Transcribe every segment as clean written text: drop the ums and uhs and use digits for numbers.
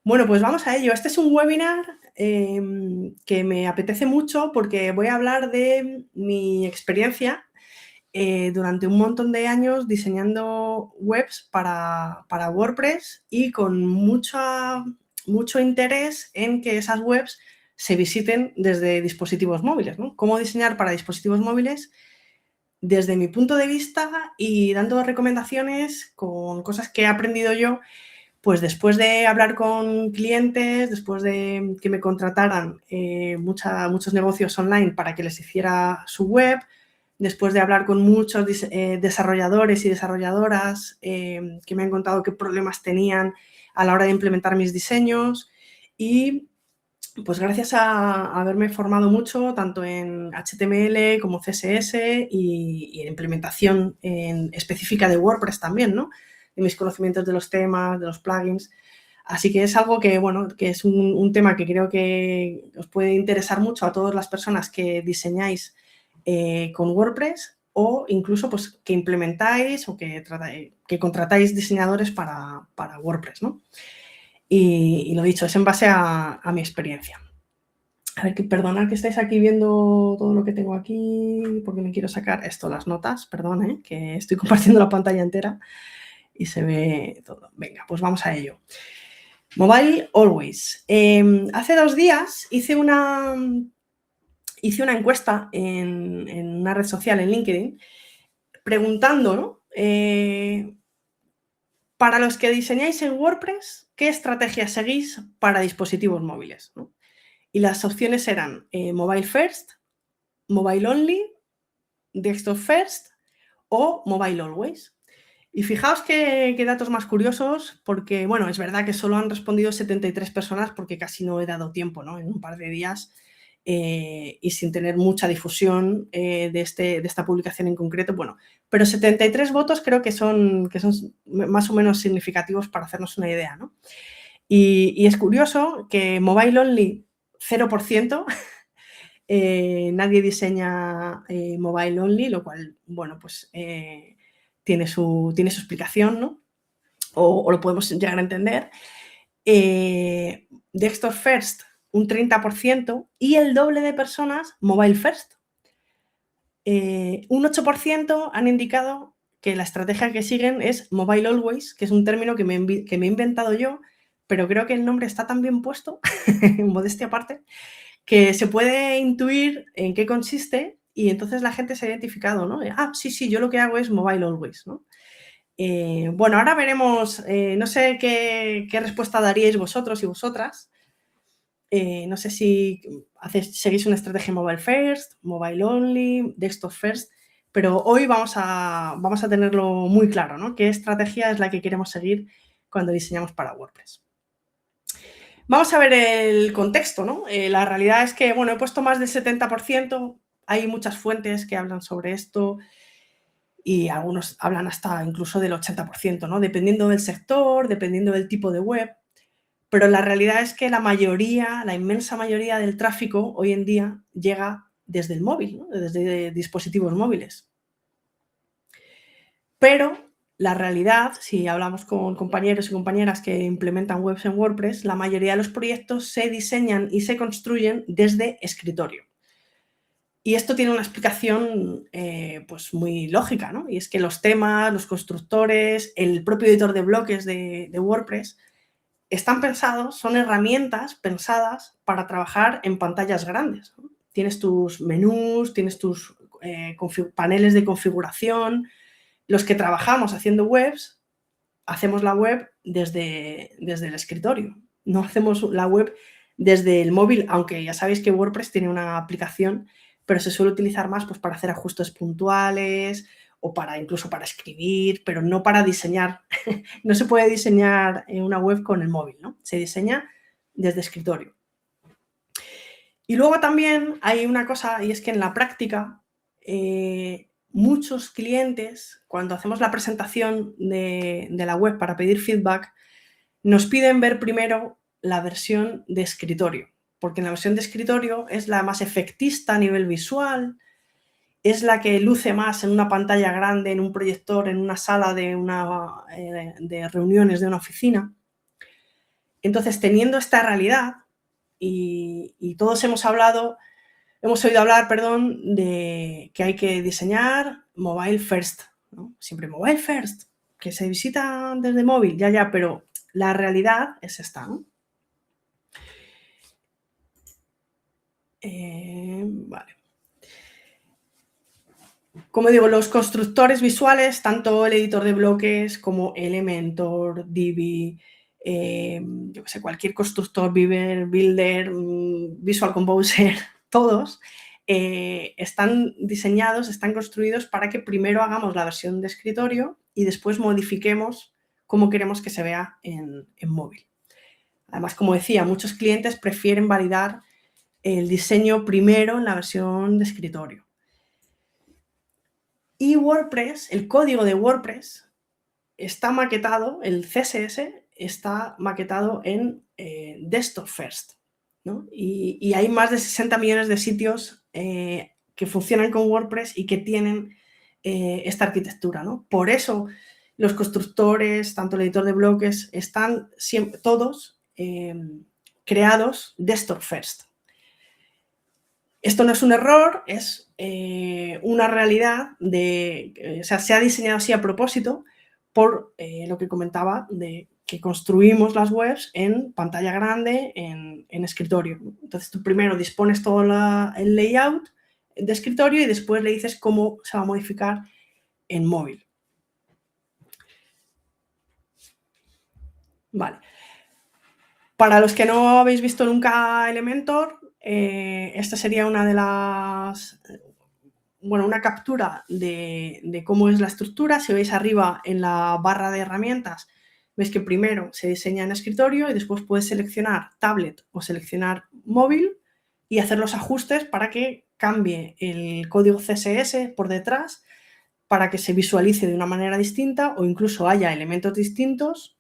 Bueno, pues vamos a ello. Este es un webinar que me apetece mucho porque voy a hablar de mi experiencia durante un montón de años diseñando webs para WordPress y con mucho interés en que esas webs se visiten desde dispositivos móviles, ¿no? Cómo diseñar para dispositivos móviles desde mi punto de vista y dando recomendaciones con cosas que he aprendido yo, pues después de hablar con clientes, después de que me contrataran muchos negocios online para que les hiciera su web, después de hablar con muchos desarrolladores y desarrolladoras que me han contado qué problemas tenían a la hora de implementar mis diseños y pues gracias a haberme formado mucho tanto en HTML como CSS y en implementación específica de WordPress también, ¿no? De mis conocimientos de los temas, de los plugins. Así que es algo que, bueno, que es un tema que creo que os puede interesar mucho a todas las personas que diseñáis con WordPress o incluso pues, que implementáis o que contratáis diseñadores para WordPress, ¿no? Y lo dicho, es en base a mi experiencia. A ver, perdonad que estáis aquí viendo todo lo que tengo aquí, porque me quiero sacar esto, las notas, perdón, que estoy compartiendo la pantalla entera y se ve todo. Venga, pues vamos a ello. Mobile Always. Hace 2 días hice una encuesta en una red social, en LinkedIn, preguntando, ¿no? Para los que diseñáis en WordPress, ¿qué estrategia seguís para dispositivos móviles? ¿No? Y las opciones eran Mobile First, Mobile Only, Desktop First o Mobile Always. Y fijaos qué datos más curiosos, porque, bueno, es verdad que solo han respondido 73 personas porque casi no he dado tiempo, ¿no? En un par de días y sin tener mucha difusión de esta publicación en concreto, bueno, pero 73 votos creo que son más o menos significativos para hacernos una idea, ¿no? Y es curioso que Mobile Only, 0%, nadie diseña Mobile Only, lo cual, bueno, pues tiene su explicación, ¿no? O lo podemos llegar a entender. Desktop First, un 30%, y el doble de personas Mobile First. Un 8% han indicado que la estrategia que siguen es Mobile Always, que es un término que me he inventado yo, pero creo que el nombre está tan bien puesto, modestia aparte, que se puede intuir en qué consiste y entonces la gente se ha identificado, ¿no? Sí, yo lo que hago es Mobile Always, ¿no? Bueno, ahora veremos, no sé qué respuesta daríais vosotros y vosotras. No sé si seguís una estrategia Mobile First, Mobile Only, Desktop First, pero hoy vamos a tenerlo muy claro, ¿no? ¿Qué estrategia es la que queremos seguir cuando diseñamos para WordPress? Vamos a ver el contexto, ¿no? La realidad es que, bueno, he puesto más del 70%, hay muchas fuentes que hablan sobre esto y algunos hablan hasta incluso del 80%, ¿no? Dependiendo del sector, dependiendo del tipo de web, pero la realidad es que la inmensa mayoría del tráfico hoy en día llega desde el móvil, ¿no? Desde dispositivos móviles. Pero la realidad, si hablamos con compañeros y compañeras que implementan webs en WordPress, la mayoría de los proyectos se diseñan y se construyen desde escritorio. Y esto tiene una explicación pues muy lógica, ¿no? Y es que los temas, los constructores, el propio editor de bloques de WordPress están pensados, son herramientas pensadas para trabajar en pantallas grandes, ¿no? Tienes tus menús, tienes tus paneles de configuración. Los que trabajamos haciendo webs, hacemos la web desde el escritorio. No hacemos la web desde el móvil, aunque ya sabéis que WordPress tiene una aplicación, pero se suele utilizar más pues, para hacer ajustes puntuales o incluso para escribir, pero no para diseñar. No se puede diseñar una web con el móvil, ¿no? Se diseña desde escritorio. Y luego también hay una cosa, y es que en la práctica muchos clientes, cuando hacemos la presentación de la web para pedir feedback, nos piden ver primero la versión de escritorio, porque en la versión de escritorio es la más efectista a nivel visual, es la que luce más en una pantalla grande, en un proyector, en una sala de reuniones de una oficina. Entonces, teniendo esta realidad, y todos hemos oído hablar, perdón, de que hay que diseñar mobile first, ¿no? Siempre mobile first, que se visita desde móvil, ya, pero la realidad es esta, ¿no? Vale. Como digo, los constructores visuales, tanto el editor de bloques como Elementor, Divi, yo qué sé, cualquier constructor, Builder, Visual Composer, todos, están diseñados, están construidos para que primero hagamos la versión de escritorio y después modifiquemos cómo queremos que se vea en móvil. Además, como decía, muchos clientes prefieren validar el diseño primero en la versión de escritorio. Y WordPress, el código de WordPress está maquetado, el CSS está maquetado en Desktop First, ¿no? Y hay más de 60 millones de sitios que funcionan con WordPress y que tienen esta arquitectura, ¿no? Por eso los constructores, tanto el editor de bloques, están siempre, todos creados Desktop First. Esto no es un error, es una realidad o sea, se ha diseñado así a propósito por lo que comentaba de que construimos las webs en pantalla grande, en escritorio. Entonces, tú primero dispones todo el layout de escritorio y después le dices cómo se va a modificar en móvil. Vale. Para los que no habéis visto nunca Elementor, esta sería una de las... Bueno, una captura de cómo es la estructura. Si veis arriba en la barra de herramientas, veis que primero se diseña en escritorio y después puedes seleccionar tablet o seleccionar móvil y hacer los ajustes para que cambie el código CSS por detrás para que se visualice de una manera distinta o incluso haya elementos distintos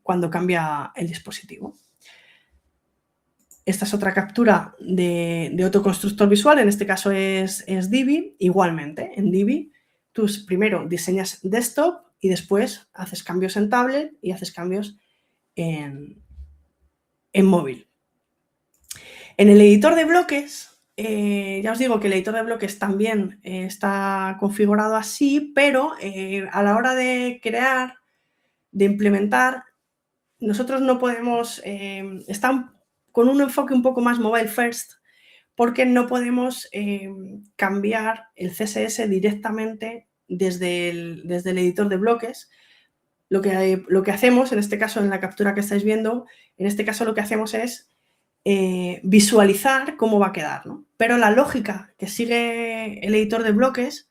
cuando cambia el dispositivo. Esta es otra captura de otro constructor visual, en este caso es Divi. Igualmente, en Divi tú primero diseñas desktop y después haces cambios en tablet y haces cambios en móvil. En el editor de bloques, ya os digo que el editor de bloques también está configurado así, pero a la hora de crear, de implementar, nosotros no podemos... están con un enfoque un poco más mobile first, porque no podemos cambiar el CSS directamente desde el editor de bloques. Lo que hacemos, en este caso, en la captura que estáis viendo, en este caso lo que hacemos es visualizar cómo va a quedar, ¿no? Pero la lógica que sigue el editor de bloques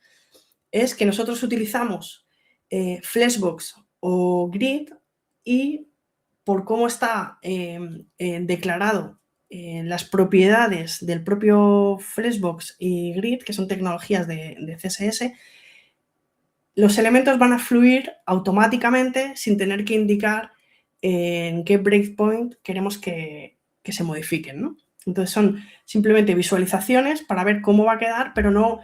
es que nosotros utilizamos Flexbox o Grid y por cómo está declarado las propiedades del propio Flexbox y Grid, que son tecnologías de CSS, los elementos van a fluir automáticamente sin tener que indicar en qué breakpoint queremos que se modifiquen, ¿no? Entonces son simplemente visualizaciones para ver cómo va a quedar, pero no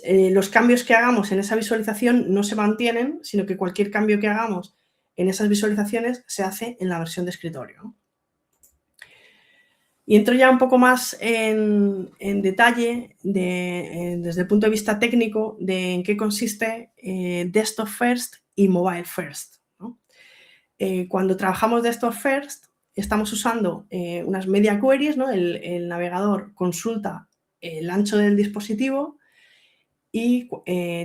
los cambios que hagamos en esa visualización no se mantienen, sino que cualquier cambio que hagamos en esas visualizaciones se hace en la versión de escritorio. Y entro ya un poco más en detalle desde el punto de vista técnico de en qué consiste Desktop First y Mobile First, ¿no? Cuando trabajamos Desktop First estamos usando unas media queries, ¿no? El navegador consulta el ancho del dispositivo y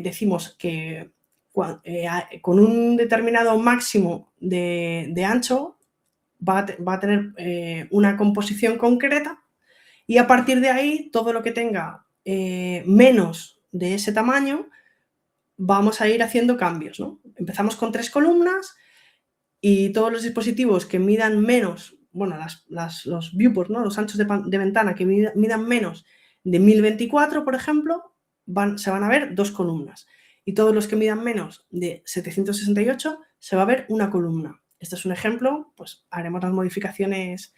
decimos que con un determinado máximo de ancho va a tener una composición concreta y a partir de ahí todo lo que tenga menos de ese tamaño vamos a ir haciendo cambios, ¿no? Empezamos con 3 columnas y todos los dispositivos que midan menos, bueno, los viewports, ¿no? Los anchos de ventana que midan menos de 1024, por ejemplo, se van a ver 2 columnas. Y todos los que midan menos de 768 se va a ver una columna. Este es un ejemplo, pues haremos las modificaciones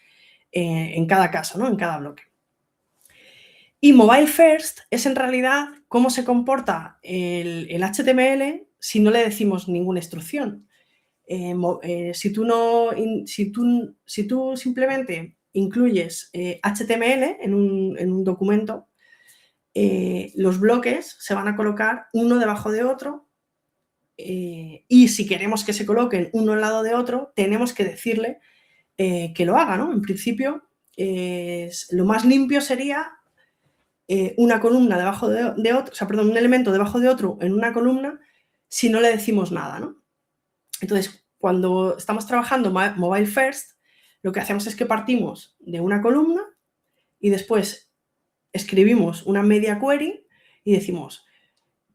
en cada caso, ¿no? En cada bloque. Y Mobile First es en realidad cómo se comporta el HTML si no le decimos ninguna instrucción. Si tú simplemente incluyes HTML en un documento, los bloques se van a colocar uno debajo de otro, y si queremos que se coloquen uno al lado de otro, tenemos que decirle que lo haga, ¿no? En principio, lo más limpio sería una columna debajo de otro, o sea, perdón, un elemento debajo de otro en una columna si no le decimos nada, ¿no? Entonces, cuando estamos trabajando Mobile First, lo que hacemos es que partimos de una columna y después escribimos una media query y decimos,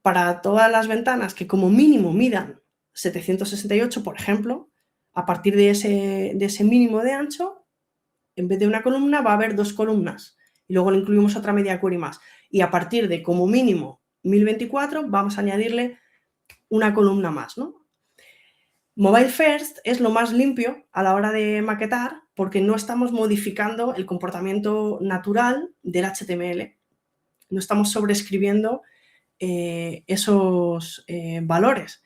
para todas las ventanas que como mínimo midan 768, por ejemplo, a partir de ese mínimo de ancho, en vez de una columna va a haber dos columnas y luego le incluimos otra media query más. Y a partir de como mínimo 1024 vamos a añadirle una columna más, ¿no? Mobile First es lo más limpio a la hora de maquetar porque no estamos modificando el comportamiento natural del HTML. No estamos sobreescribiendo esos valores.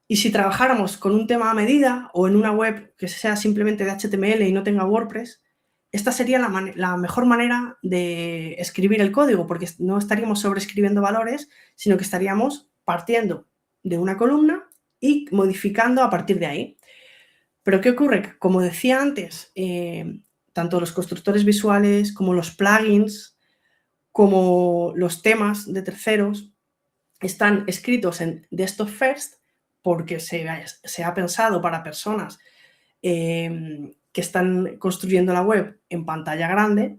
Y si trabajáramos con un tema a medida o en una web que sea simplemente de HTML y no tenga WordPress, esta sería la mejor manera de escribir el código, porque no estaríamos sobreescribiendo valores, sino que estaríamos partiendo de una columna y modificando a partir de ahí. Pero ¿qué ocurre? Que, como decía antes, tanto los constructores visuales como los plugins, como los temas de terceros, están escritos en Desktop First porque se ha pensado para personas que están construyendo la web en pantalla grande.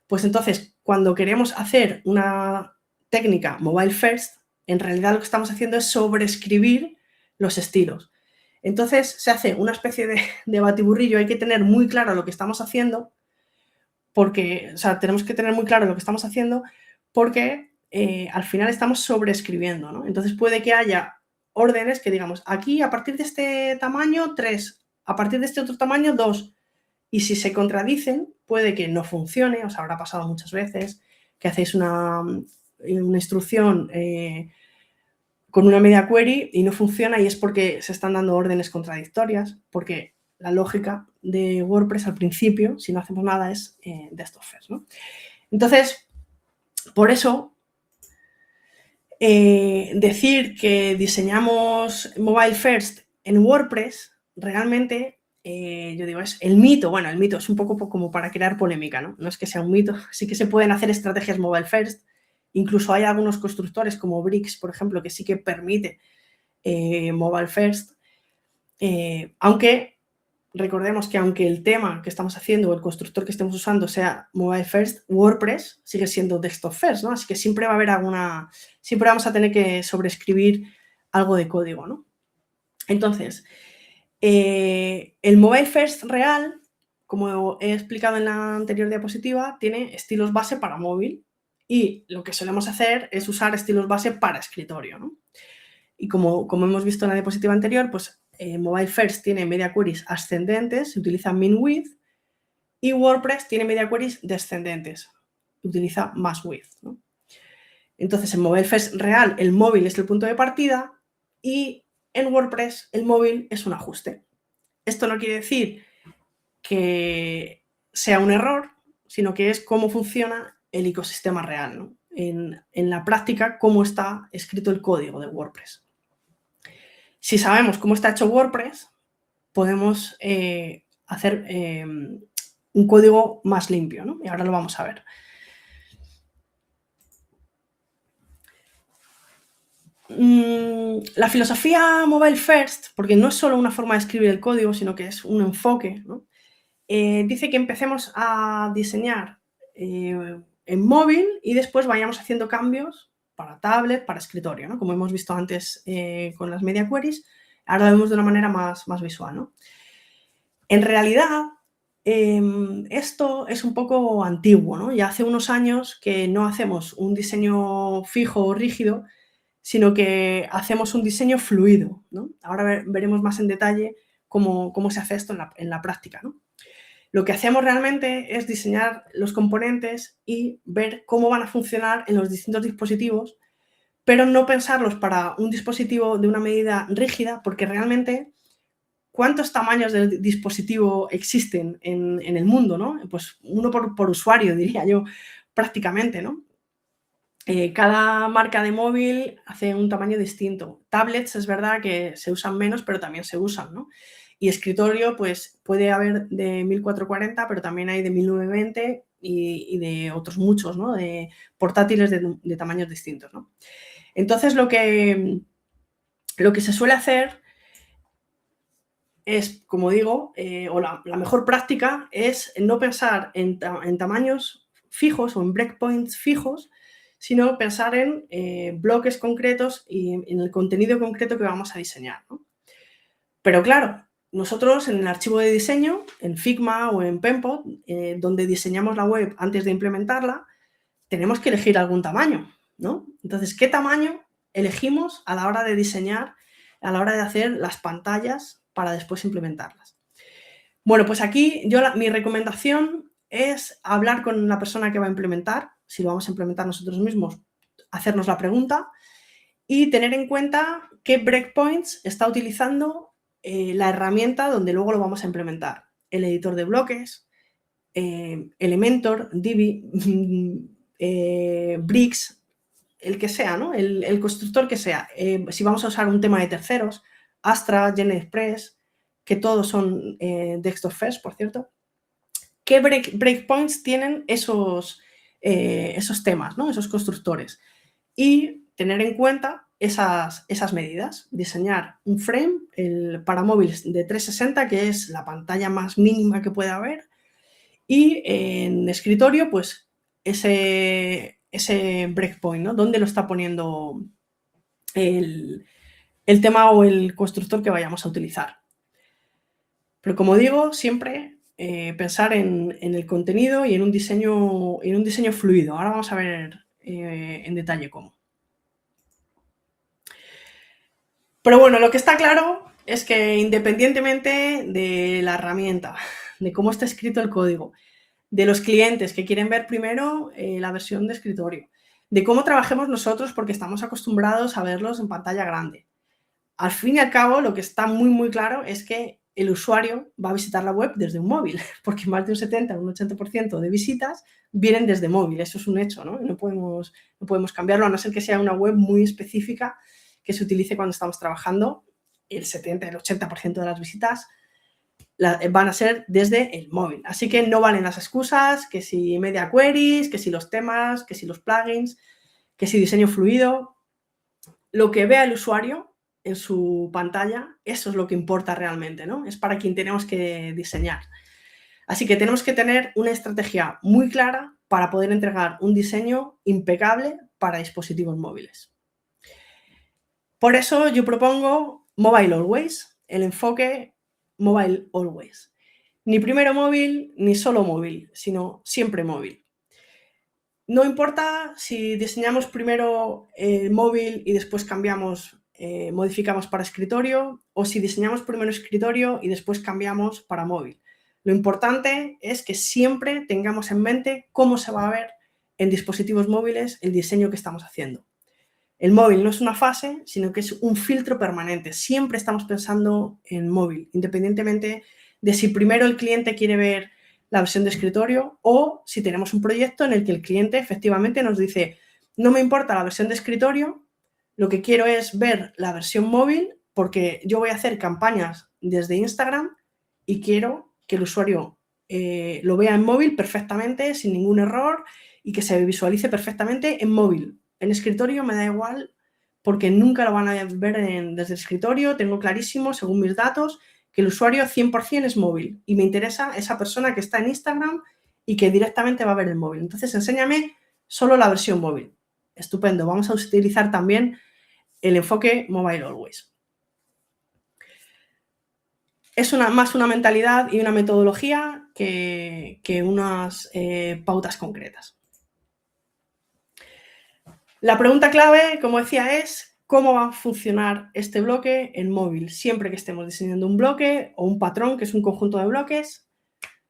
Pues entonces, cuando queremos hacer una técnica Mobile First, en realidad lo que estamos haciendo es sobreescribir los estilos. Entonces se hace una especie de batiburrillo. Hay que tener muy claro lo que estamos haciendo, porque, o sea, tenemos que tener muy claro lo que estamos haciendo porque al final estamos sobreescribiendo, ¿no? Entonces puede que haya órdenes que digamos, aquí a partir de este tamaño 3, a partir de este otro tamaño 2, y si se contradicen puede que no funcione. Os habrá pasado muchas veces que hacéis una instrucción con una media query y no funciona, y es porque se están dando órdenes contradictorias, porque la lógica de WordPress al principio, si no hacemos nada, es Desktop First, ¿no? Entonces, por eso, decir que diseñamos Mobile First en WordPress, realmente, yo digo, es el mito. Bueno, el mito es un poco como para crear polémica, ¿no? No es que sea un mito, sí que se pueden hacer estrategias Mobile First. Incluso hay algunos constructores como Bricks, por ejemplo, que sí que permite Mobile First, aunque recordemos que aunque el tema que estamos haciendo o el constructor que estemos usando sea Mobile First, WordPress sigue siendo Desktop First, ¿no? Así que siempre va a haber siempre vamos a tener que sobreescribir algo de código, ¿no? Entonces, el Mobile First real, como he explicado en la anterior diapositiva, tiene estilos base para móvil, y lo que solemos hacer es usar estilos base para escritorio, ¿no? Y como hemos visto en la diapositiva anterior, pues Mobile First tiene media queries ascendentes, se utiliza min width, y WordPress tiene media queries descendentes, utiliza más width, ¿no? Entonces, en Mobile First real, el móvil es el punto de partida, y en WordPress el móvil es un ajuste. Esto no quiere decir que sea un error, sino que es cómo funciona el ecosistema real, ¿no? En la práctica, cómo está escrito el código de WordPress. Si sabemos cómo está hecho WordPress, podemos hacer un código más limpio, ¿no? Y ahora lo vamos a ver. La filosofía Mobile First, porque no es solo una forma de escribir el código, sino que es un enfoque, ¿no? Dice que empecemos a diseñar en móvil y después vayamos haciendo cambios para tablet, para escritorio, ¿no? Como hemos visto antes con las media queries, ahora lo vemos de una manera más visual, ¿no? En realidad, esto es un poco antiguo, ¿no? Ya hace unos años que no hacemos un diseño fijo o rígido, sino que hacemos un diseño fluido, ¿no? Ahora veremos más en detalle cómo se hace esto en la práctica, ¿no? Lo que hacemos realmente es diseñar los componentes y ver cómo van a funcionar en los distintos dispositivos, pero no pensarlos para un dispositivo de una medida rígida, porque realmente ¿cuántos tamaños de dispositivo existen en el mundo, ¿no? Pues uno por usuario, diría yo, prácticamente, ¿no? Cada marca de móvil hace un tamaño distinto. Tablets es verdad que se usan menos, pero también se usan, ¿no? Y escritorio, pues puede haber de 1440, pero también hay de 1920 y de otros muchos, ¿no? De portátiles de tamaños distintos, ¿no? Entonces, lo que se suele hacer es, como digo, o la mejor práctica es no pensar en tamaños fijos o en breakpoints fijos, sino pensar en bloques concretos y en el contenido concreto que vamos a diseñar, ¿no? Pero claro, nosotros en el archivo de diseño, en Figma o en Penpot, donde diseñamos la web antes de implementarla, tenemos que elegir algún tamaño, ¿no? Entonces, ¿qué tamaño elegimos a la hora de diseñar, a la hora de hacer las pantallas para después implementarlas? Bueno, pues aquí mi recomendación es hablar con la persona que va a implementar, si lo vamos a implementar nosotros mismos, hacernos la pregunta y tener en cuenta qué breakpoints está utilizando la herramienta donde luego lo vamos a implementar. El editor de bloques, Elementor, Divi, Bricks, el que sea, ¿no? El constructor que sea. Si vamos a usar un tema de terceros, Astra, GenExpress, que todos son Desktop First, por cierto. ¿Qué breakpoints tienen esos temas, ¿no? Esos constructores? Y tener en cuenta esas medidas. Diseñar un frame para móviles de 360, que es la pantalla más mínima que puede haber. Y en escritorio, pues ese breakpoint, ¿no? ¿Dónde lo está poniendo el tema o el constructor que vayamos a utilizar? Pero como digo, siempre pensar en el contenido y en un diseño fluido. Ahora vamos a ver en detalle cómo. Pero bueno, lo que está claro es que independientemente de la herramienta, de cómo está escrito el código, de los clientes que quieren ver primero la versión de escritorio, de cómo trabajemos nosotros porque estamos acostumbrados a verlos en pantalla grande. Al fin y al cabo, lo que está muy, muy claro es que el usuario va a visitar la web desde un móvil, porque más de un 70 o un 80% de visitas vienen desde móvil. Eso es un hecho, ¿no? No podemos cambiarlo, a no ser que sea una web muy específica que se utilice cuando estamos trabajando. El 70, el 80% de las visitas van a ser desde el móvil. Así que no valen las excusas, que si media queries, que si los temas, que si los plugins, que si diseño fluido. Lo que vea el usuario en su pantalla, eso es lo que importa realmente, ¿no? Es para quien tenemos que diseñar. Así que tenemos que tener una estrategia muy clara para poder entregar un diseño impecable para dispositivos móviles. Por eso yo propongo Mobile Always, el enfoque Mobile Always. Ni primero móvil, ni solo móvil, sino siempre móvil. No importa si diseñamos primero móvil y después cambiamos, modificamos para escritorio, o si diseñamos primero escritorio y después cambiamos para móvil. Lo importante es que siempre tengamos en mente cómo se va a ver en dispositivos móviles el diseño que estamos haciendo. El móvil no es una fase, sino que es un filtro permanente. Siempre estamos pensando en móvil, independientemente de si primero el cliente quiere ver la versión de escritorio o si tenemos un proyecto en el que el cliente efectivamente nos dice: no me importa la versión de escritorio, lo que quiero es ver la versión móvil porque yo voy a hacer campañas desde Instagram y quiero que el usuario lo vea en móvil perfectamente, sin ningún error, y que se visualice perfectamente en móvil. En escritorio me da igual porque nunca lo van a ver desde el escritorio. Tengo clarísimo, según mis datos, que el usuario 100% es móvil y me interesa esa persona que está en Instagram y que directamente va a ver el móvil. Entonces, enséñame solo la versión móvil. Estupendo. Vamos a utilizar también el enfoque Mobile Always. Es más una mentalidad y una metodología que unas pautas concretas. La pregunta clave, como decía, es cómo va a funcionar este bloque en móvil. Siempre que estemos diseñando un bloque o un patrón, que es un conjunto de bloques,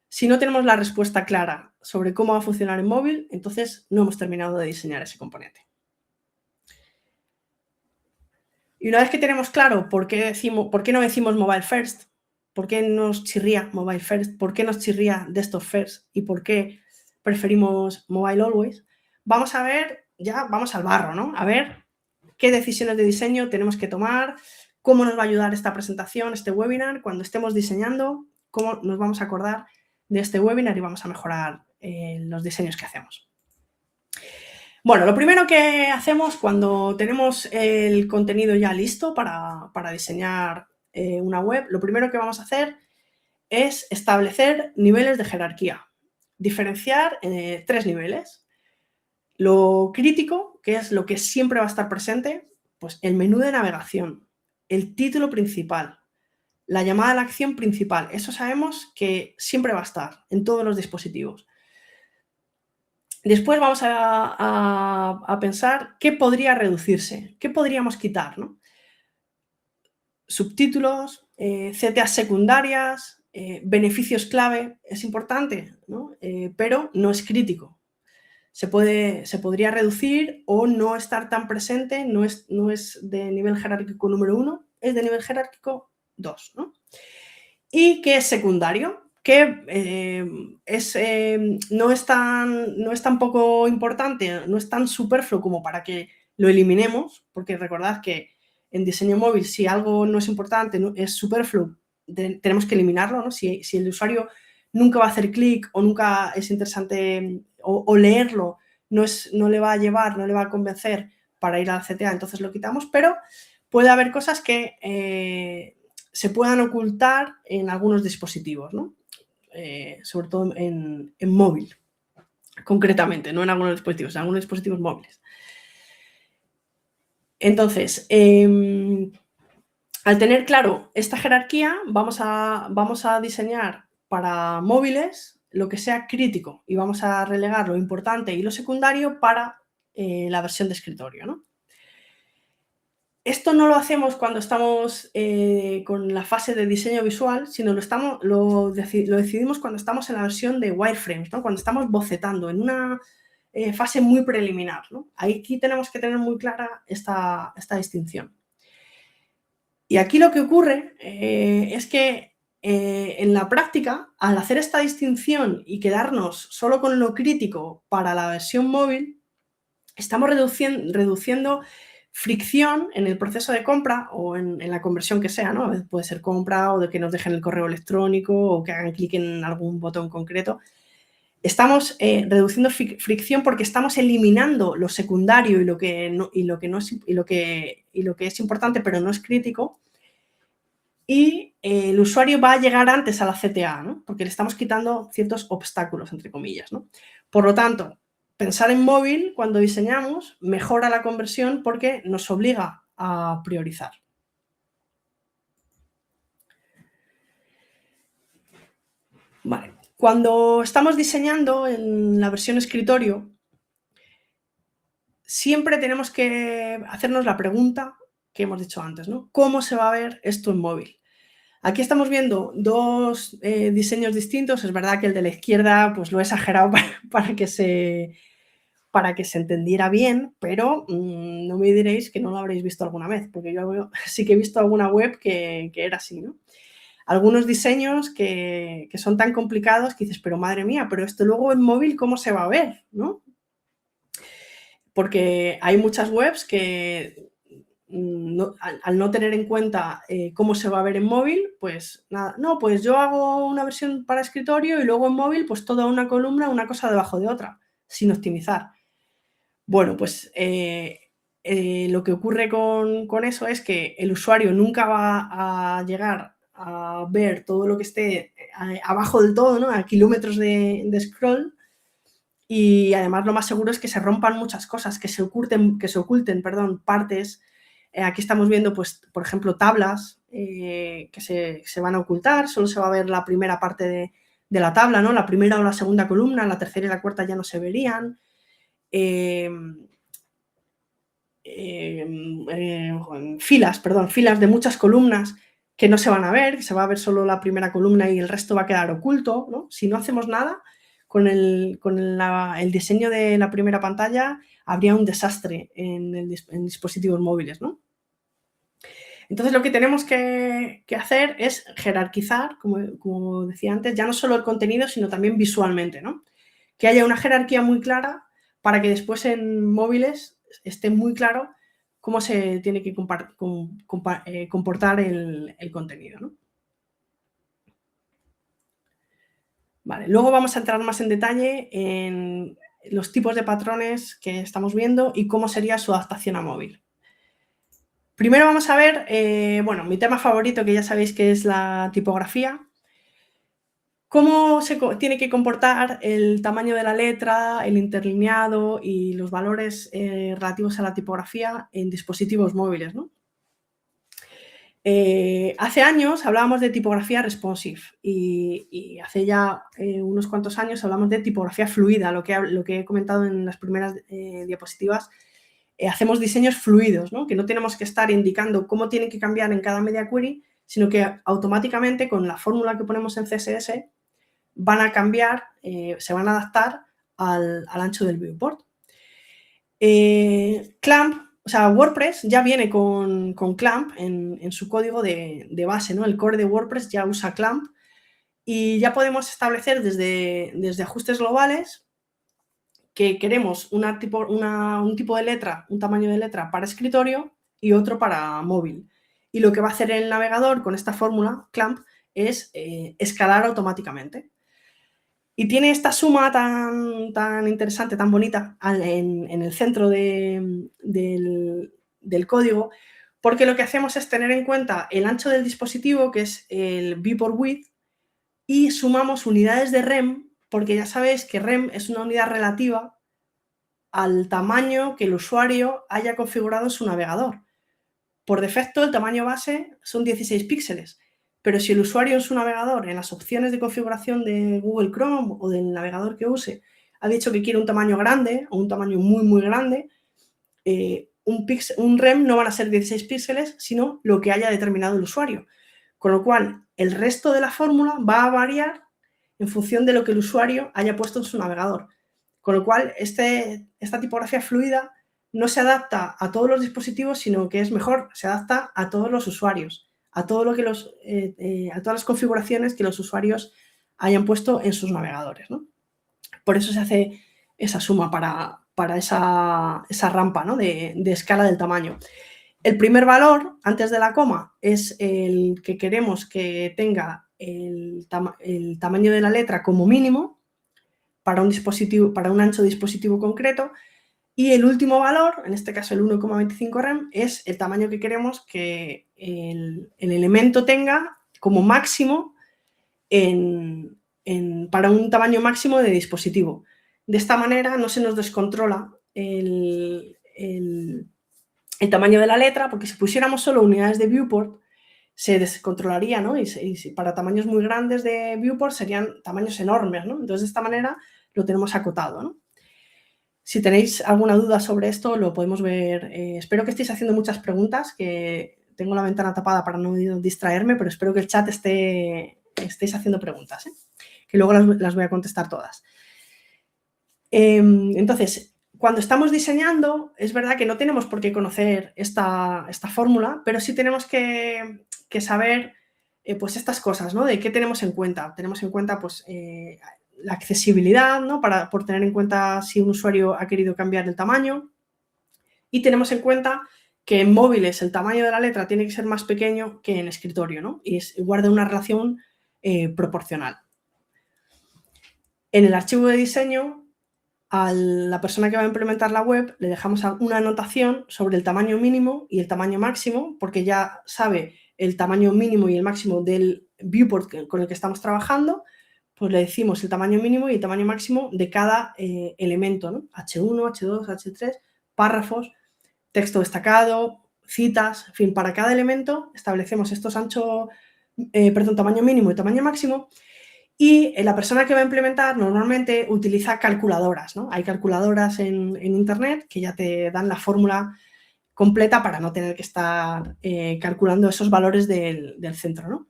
si no tenemos la respuesta clara sobre cómo va a funcionar en móvil, entonces no hemos terminado de diseñar ese componente. Y una vez que tenemos claro por qué no decimos mobile first, ¿Por qué nos chirría Mobile First? ¿Por qué nos chirría Desktop First? ¿Y por qué preferimos Mobile Always? Vamos a ver, ya vamos al barro, ¿no? A ver qué decisiones de diseño tenemos que tomar, cómo nos va a ayudar esta presentación, este webinar, cuando estemos diseñando, cómo nos vamos a acordar de este webinar y vamos a mejorar los diseños que hacemos. Bueno, lo primero que hacemos cuando tenemos el contenido ya listo para diseñar una web, lo primero que vamos a hacer es establecer niveles de jerarquía, diferenciar 3 niveles. Lo crítico, que es lo que siempre va a estar presente, pues el menú de navegación, el título principal, la llamada a la acción principal. Eso sabemos que siempre va a estar en todos los dispositivos. Después vamos a pensar qué podría reducirse, qué podríamos quitar, ¿no? Subtítulos, CTAs secundarias, beneficios clave, es importante, ¿no? Pero no es crítico. Se podría reducir o no estar tan presente, no es de nivel jerárquico número 1, es de nivel jerárquico 2, ¿no? ¿Y qué es secundario? Que no es tan poco importante, no es tan superfluo como para que lo eliminemos, porque recordad que en diseño móvil, si algo no es importante, es superfluo, tenemos que eliminarlo, ¿no? Si el usuario nunca va a hacer clic o nunca es interesante o leerlo, no le va a llevar, no le va a convencer para ir a la CTA, entonces lo quitamos, pero puede haber cosas que se puedan ocultar en algunos dispositivos, ¿no? Sobre todo en móvil, concretamente, no en algunos dispositivos, en algunos dispositivos móviles. Entonces, al tener claro esta jerarquía, vamos a diseñar para móviles lo que sea crítico y vamos a relegar lo importante y lo secundario para la versión de escritorio, ¿no? Esto no lo hacemos cuando estamos con la fase de diseño visual, sino lo decidimos cuando estamos en la versión de wireframes, ¿no? Cuando estamos bocetando en una fase muy preliminar, ¿no? Aquí tenemos que tener muy clara esta distinción. Y aquí lo que ocurre es que en la práctica, al hacer esta distinción y quedarnos solo con lo crítico para la versión móvil, estamos reduciendo fricción en el proceso de compra o en la conversión que sea, ¿no? Puede ser compra o de que nos dejen el correo electrónico o que hagan clic en algún botón concreto. Estamos reduciendo fricción porque estamos eliminando lo secundario y lo que es importante pero no es crítico, y el usuario va a llegar antes a la CTA, ¿no? Porque le estamos quitando ciertos obstáculos, entre comillas, ¿no? Por lo tanto, pensar en móvil cuando diseñamos mejora la conversión porque nos obliga a priorizar. Vale. Cuando estamos diseñando en la versión escritorio, siempre tenemos que hacernos la pregunta que hemos dicho antes, ¿no? ¿Cómo se va a ver esto en móvil? Aquí estamos viendo dos diseños distintos. Es verdad que el de la izquierda pues lo he exagerado para que se entendiera bien, pero no me diréis que no lo habréis visto alguna vez, porque yo sí que he visto alguna web que era así, ¿no? Algunos diseños que son tan complicados que dices, pero madre mía, pero esto luego en móvil, ¿cómo se va a ver? ¿No? Porque hay muchas webs que al no tener en cuenta cómo se va a ver en móvil, pues nada, no, pues yo hago una versión para escritorio y luego en móvil pues toda una columna, una cosa debajo de otra, sin optimizar. Bueno, pues lo que ocurre con eso es que el usuario nunca va a llegar a ver todo lo que esté abajo del todo, ¿no? A kilómetros de scroll, y además lo más seguro es que se rompan muchas cosas, que se oculten partes. Aquí estamos viendo, pues, por ejemplo, tablas que se van a ocultar, solo se va a ver la primera parte de la tabla, ¿no? La primera o la segunda columna, la tercera y la cuarta ya no se verían. Filas de muchas columnas que no se van a ver, se va a ver solo la primera columna y el resto va a quedar oculto, ¿no? Si no hacemos nada con el diseño de la primera pantalla, habría un desastre en dispositivos móviles, ¿no? Entonces, lo que tenemos que hacer es jerarquizar, como decía antes, ya no solo el contenido, sino también visualmente, ¿no? Que haya una jerarquía muy clara para que después en móviles esté muy claro cómo se tiene que comportar el contenido, ¿no? Vale, luego vamos a entrar más en detalle en los tipos de patrones que estamos viendo y cómo sería su adaptación a móvil. Primero vamos a ver, bueno, mi tema favorito, que ya sabéis que es la tipografía. ¿Cómo se tiene que comportar el tamaño de la letra, el interlineado y los valores relativos a la tipografía en dispositivos móviles, ¿no? Hace años hablábamos de tipografía responsive y hace ya unos cuantos años hablamos de tipografía fluida, lo que he comentado en las primeras diapositivas. Hacemos diseños fluidos, ¿no? Que no tenemos que estar indicando cómo tienen que cambiar en cada media query, sino que automáticamente con la fórmula que ponemos en CSS van a cambiar, se van a adaptar al ancho del viewport. Clamp, o sea, WordPress ya viene con Clamp en su código de base, ¿no? El core de WordPress ya usa Clamp y ya podemos establecer desde ajustes globales que queremos un tipo de letra, un tamaño de letra para escritorio y otro para móvil. Y lo que va a hacer el navegador con esta fórmula, Clamp, es escalar automáticamente. Y tiene esta suma tan interesante, tan bonita en el centro del código, porque lo que hacemos es tener en cuenta el ancho del dispositivo, que es el viewport width, y sumamos unidades de rem, porque ya sabéis que rem es una unidad relativa al tamaño que el usuario haya configurado en su navegador. Por defecto, el tamaño base son 16 píxeles, pero si el usuario en su navegador, en las opciones de configuración de Google Chrome o del navegador que use, ha dicho que quiere un tamaño grande o un tamaño muy, muy grande, un rem no van a ser 16 píxeles, sino lo que haya determinado el usuario. Con lo cual, el resto de la fórmula va a variar en función de lo que el usuario haya puesto en su navegador. Con lo cual, esta tipografía fluida no se adapta a todos los dispositivos, sino que es mejor, se adapta a todos los usuarios, a todas las configuraciones que los usuarios hayan puesto en sus navegadores, ¿no? Por eso se hace esa suma para esa rampa, ¿no? de escala del tamaño. El primer valor, antes de la coma, es el que queremos que tenga el tamaño de la letra como mínimo para un ancho dispositivo concreto, y el último valor, en este caso el 1,25 rem, es el tamaño que queremos que el elemento tenga como máximo para un tamaño máximo de dispositivo. De esta manera no se nos descontrola el tamaño de la letra, porque si pusiéramos solo unidades de viewport se descontrolaría, ¿no? Y para tamaños muy grandes de viewport serían tamaños enormes, ¿no? Entonces, de esta manera lo tenemos acotado, ¿no? Si tenéis alguna duda sobre esto, lo podemos ver. Espero que estéis haciendo muchas preguntas, que tengo la ventana tapada para no distraerme, pero espero que el chat estéis haciendo preguntas, que luego las voy a contestar todas. Entonces, cuando estamos diseñando, es verdad que no tenemos por qué conocer esta fórmula, pero sí tenemos que saber pues estas cosas, ¿no? De qué tenemos en cuenta. Tenemos en cuenta pues, la accesibilidad, ¿no? Por tener en cuenta si un usuario ha querido cambiar el tamaño. Y tenemos en cuenta que en móviles el tamaño de la letra tiene que ser más pequeño que en escritorio, ¿no? Y guarda una relación proporcional. En el archivo de diseño, a la persona que va a implementar la web le dejamos una anotación sobre el tamaño mínimo y el tamaño máximo, porque ya sabe el tamaño mínimo y el máximo del viewport con el que estamos trabajando. Pues le decimos el tamaño mínimo y el tamaño máximo de cada elemento, ¿no? H1, H2, H3, párrafos, texto destacado, citas, en fin, para cada elemento establecemos estos tamaño mínimo y tamaño máximo. Y la persona que va a implementar normalmente utiliza calculadoras, ¿no? Hay calculadoras en Internet que ya te dan la fórmula completa para no tener que estar calculando esos valores del centro, ¿no?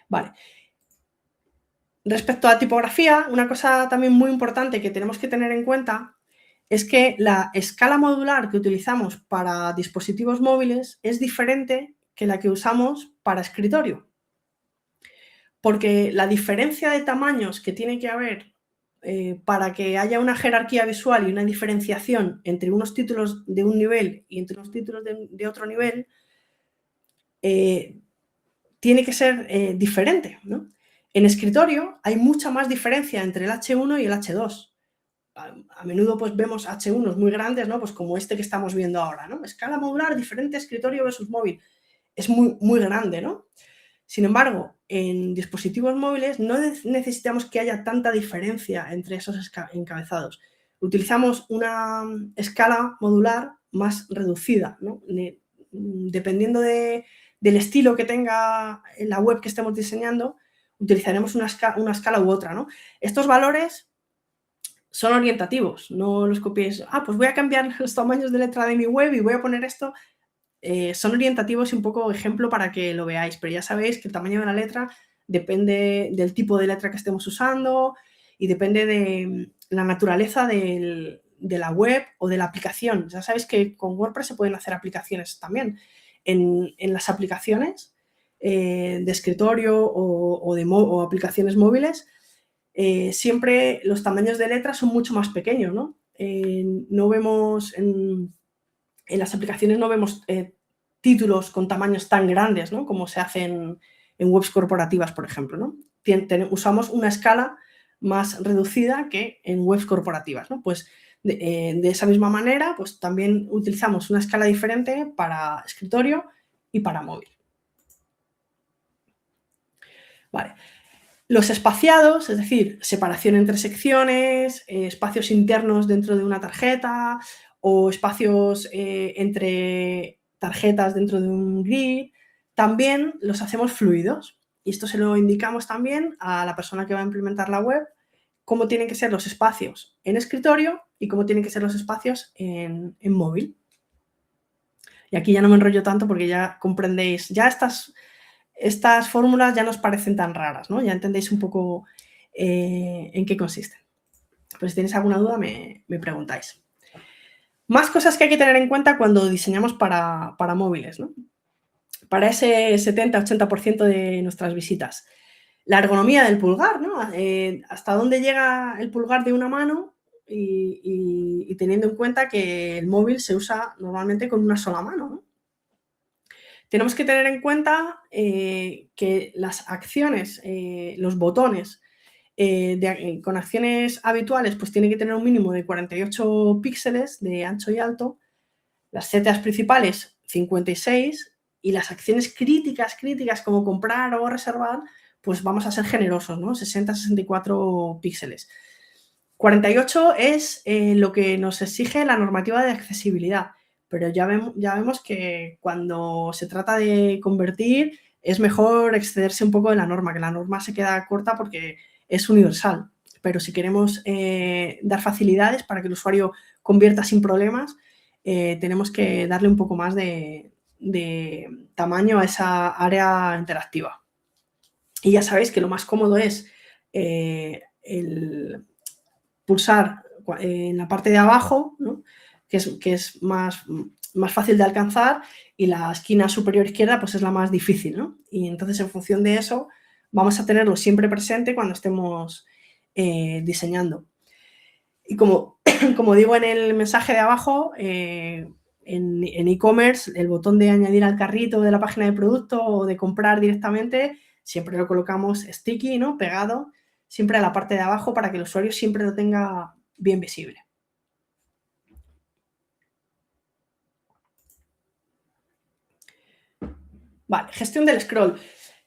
Vale. Respecto a tipografía, una cosa también muy importante que tenemos que tener en cuenta es que la escala modular que utilizamos para dispositivos móviles es diferente que la que usamos para escritorio. Porque la diferencia de tamaños que tiene que haber para que haya una jerarquía visual y una diferenciación entre unos títulos de un nivel y entre unos títulos de otro nivel, tiene que ser diferente, ¿no? En escritorio hay mucha más diferencia entre el H1 y el H2. A menudo pues vemos H1s muy grandes, ¿no? Pues como este que estamos viendo ahora, ¿no? Escala modular, diferente escritorio versus móvil. Es muy, muy grande, ¿no? Sin embargo, en dispositivos móviles no necesitamos que haya tanta diferencia entre esos encabezados. Utilizamos una escala modular más reducida, ¿no? Dependiendo del estilo que tenga la web que estemos diseñando, utilizaremos una escala u otra, ¿no? Estos valores son orientativos, no los copiéis. Pues voy a cambiar los tamaños de letra de mi web y voy a poner esto. Son orientativos y un poco ejemplo para que lo veáis, pero ya sabéis que el tamaño de la letra depende del tipo de letra que estemos usando y depende de la naturaleza de la web o de la aplicación. Ya sabéis que con WordPress se pueden hacer aplicaciones también. En las aplicaciones de escritorio o aplicaciones móviles, siempre los tamaños de letras son mucho más pequeños, ¿no? No vemos en las aplicaciones no vemos títulos con tamaños tan grandes, ¿no? Como se hacen en webs corporativas, por ejemplo, ¿no? Usamos una escala más reducida que en webs corporativas, ¿no? Pues de esa misma manera, pues también utilizamos una escala diferente para escritorio y para móvil. Vale. Los espaciados, es decir, separación entre secciones, espacios internos dentro de una tarjeta o espacios entre tarjetas dentro de un grid, también los hacemos fluidos. Y esto se lo indicamos también a la persona que va a implementar la web, cómo tienen que ser los espacios en escritorio y cómo tienen que ser los espacios en móvil. Y aquí ya no me enrollo tanto porque ya comprendéis, ya estas fórmulas ya nos parecen tan raras, ¿no? Ya entendéis un poco en qué consisten. Pues si tenéis alguna duda me preguntáis. Más cosas que hay que tener en cuenta cuando diseñamos para móviles, ¿no? Para ese 70-80% de nuestras visitas. La ergonomía del pulgar, ¿no? Hasta dónde llega el pulgar de una mano y teniendo en cuenta que el móvil se usa normalmente con una sola mano, ¿no? Tenemos que tener en cuenta que las acciones, los botones, con acciones habituales, pues tienen que tener un mínimo de 48 píxeles de ancho y alto, las setas principales 56 y las acciones críticas como comprar o reservar, pues vamos a ser generosos, ¿no? 60-64 píxeles. 48 es lo que nos exige la normativa de accesibilidad, pero ya vemos que cuando se trata de convertir es mejor excederse un poco de la norma, que la norma se queda corta porque es universal. Pero si queremos dar facilidades para que el usuario convierta sin problemas, tenemos que darle un poco más de tamaño a esa área interactiva. Y ya sabéis que lo más cómodo es el pulsar en la parte de abajo, ¿no? que es más fácil de alcanzar, y la esquina superior izquierda pues es la más difícil, ¿no? Y entonces en función de eso vamos a tenerlo siempre presente cuando estemos diseñando. Y como digo en el mensaje de abajo, en e-commerce el botón de añadir al carrito de la página de producto o de comprar directamente siempre lo colocamos sticky, ¿no? Pegado siempre a la parte de abajo para que el usuario siempre lo tenga bien visible. Vale, gestión del scroll.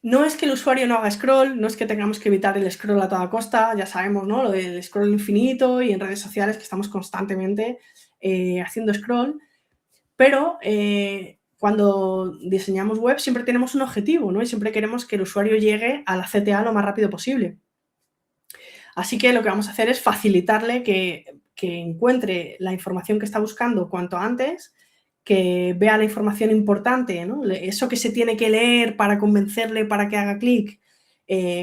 No es que el usuario no haga scroll, no es que tengamos que evitar el scroll a toda costa, ya sabemos, ¿no? Lo del scroll infinito y en redes sociales que estamos constantemente haciendo scroll, pero cuando diseñamos web siempre tenemos un objetivo, ¿no? Y siempre queremos que el usuario llegue a la CTA lo más rápido posible. Así que lo que vamos a hacer es facilitarle que encuentre la información que está buscando cuanto antes, que vea la información importante, ¿no? Eso que se tiene que leer para convencerle para que haga clic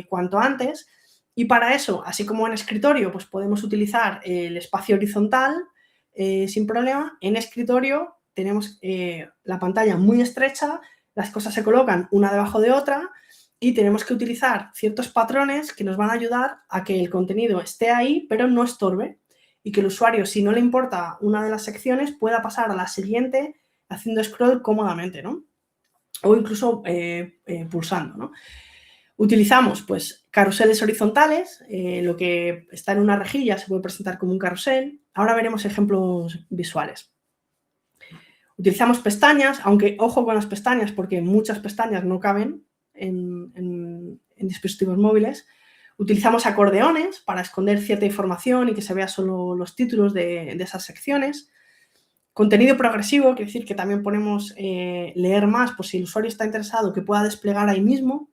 cuanto antes. Y para eso, así como en escritorio, pues podemos utilizar el espacio horizontal sin problema. En escritorio tenemos la pantalla muy estrecha, las cosas se colocan una debajo de otra y tenemos que utilizar ciertos patrones que nos van a ayudar a que el contenido esté ahí, pero no estorbe, y que el usuario, si no le importa una de las secciones, pueda pasar a la siguiente haciendo scroll cómodamente, ¿no? O incluso pulsando, ¿no? Utilizamos, pues, carruseles horizontales, lo que está en una rejilla se puede presentar como un carrusel. Ahora veremos ejemplos visuales. Utilizamos pestañas, aunque ojo con las pestañas, porque muchas pestañas no caben en dispositivos móviles. Utilizamos acordeones para esconder cierta información y que se vea solo los títulos de esas secciones. Contenido progresivo, quiere decir que también ponemos leer más, por si el usuario está interesado, que pueda desplegar ahí mismo.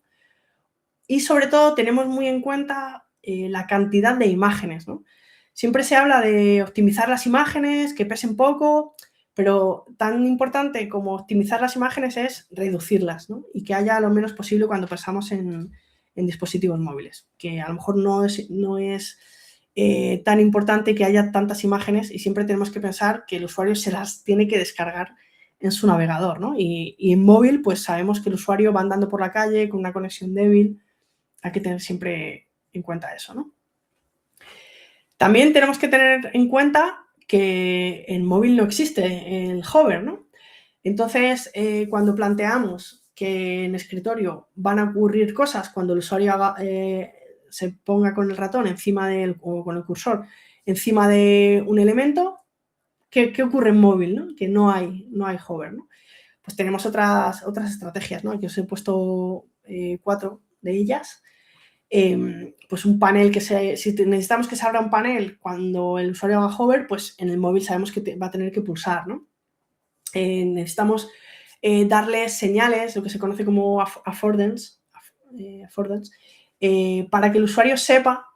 Y sobre todo tenemos muy en cuenta la cantidad de imágenes, ¿no? Siempre se habla de optimizar las imágenes, que pesen poco, pero tan importante como optimizar las imágenes es reducirlas, ¿no? Y que haya lo menos posible cuando pensamos en dispositivos móviles, que a lo mejor no es tan importante que haya tantas imágenes, y siempre tenemos que pensar que el usuario se las tiene que descargar en su navegador, ¿no? Y en móvil, pues sabemos que el usuario va andando por la calle con una conexión débil. Hay que tener siempre en cuenta eso, ¿no? También tenemos que tener en cuenta que en móvil no existe el hover, ¿no? Entonces, cuando planteamos que en escritorio van a ocurrir cosas cuando el usuario se ponga con el ratón encima o con el cursor encima de un elemento, ¿qué ocurre en móvil, ¿no? Que no hay hover, ¿no? Pues tenemos otras estrategias, ¿no? Aquí os he puesto 4 de ellas. Pues un panel si necesitamos que se abra un panel cuando el usuario haga hover, pues en el móvil sabemos que va a tener que pulsar, ¿no? Necesitamos darle señales, lo que se conoce como affordance, para que el usuario sepa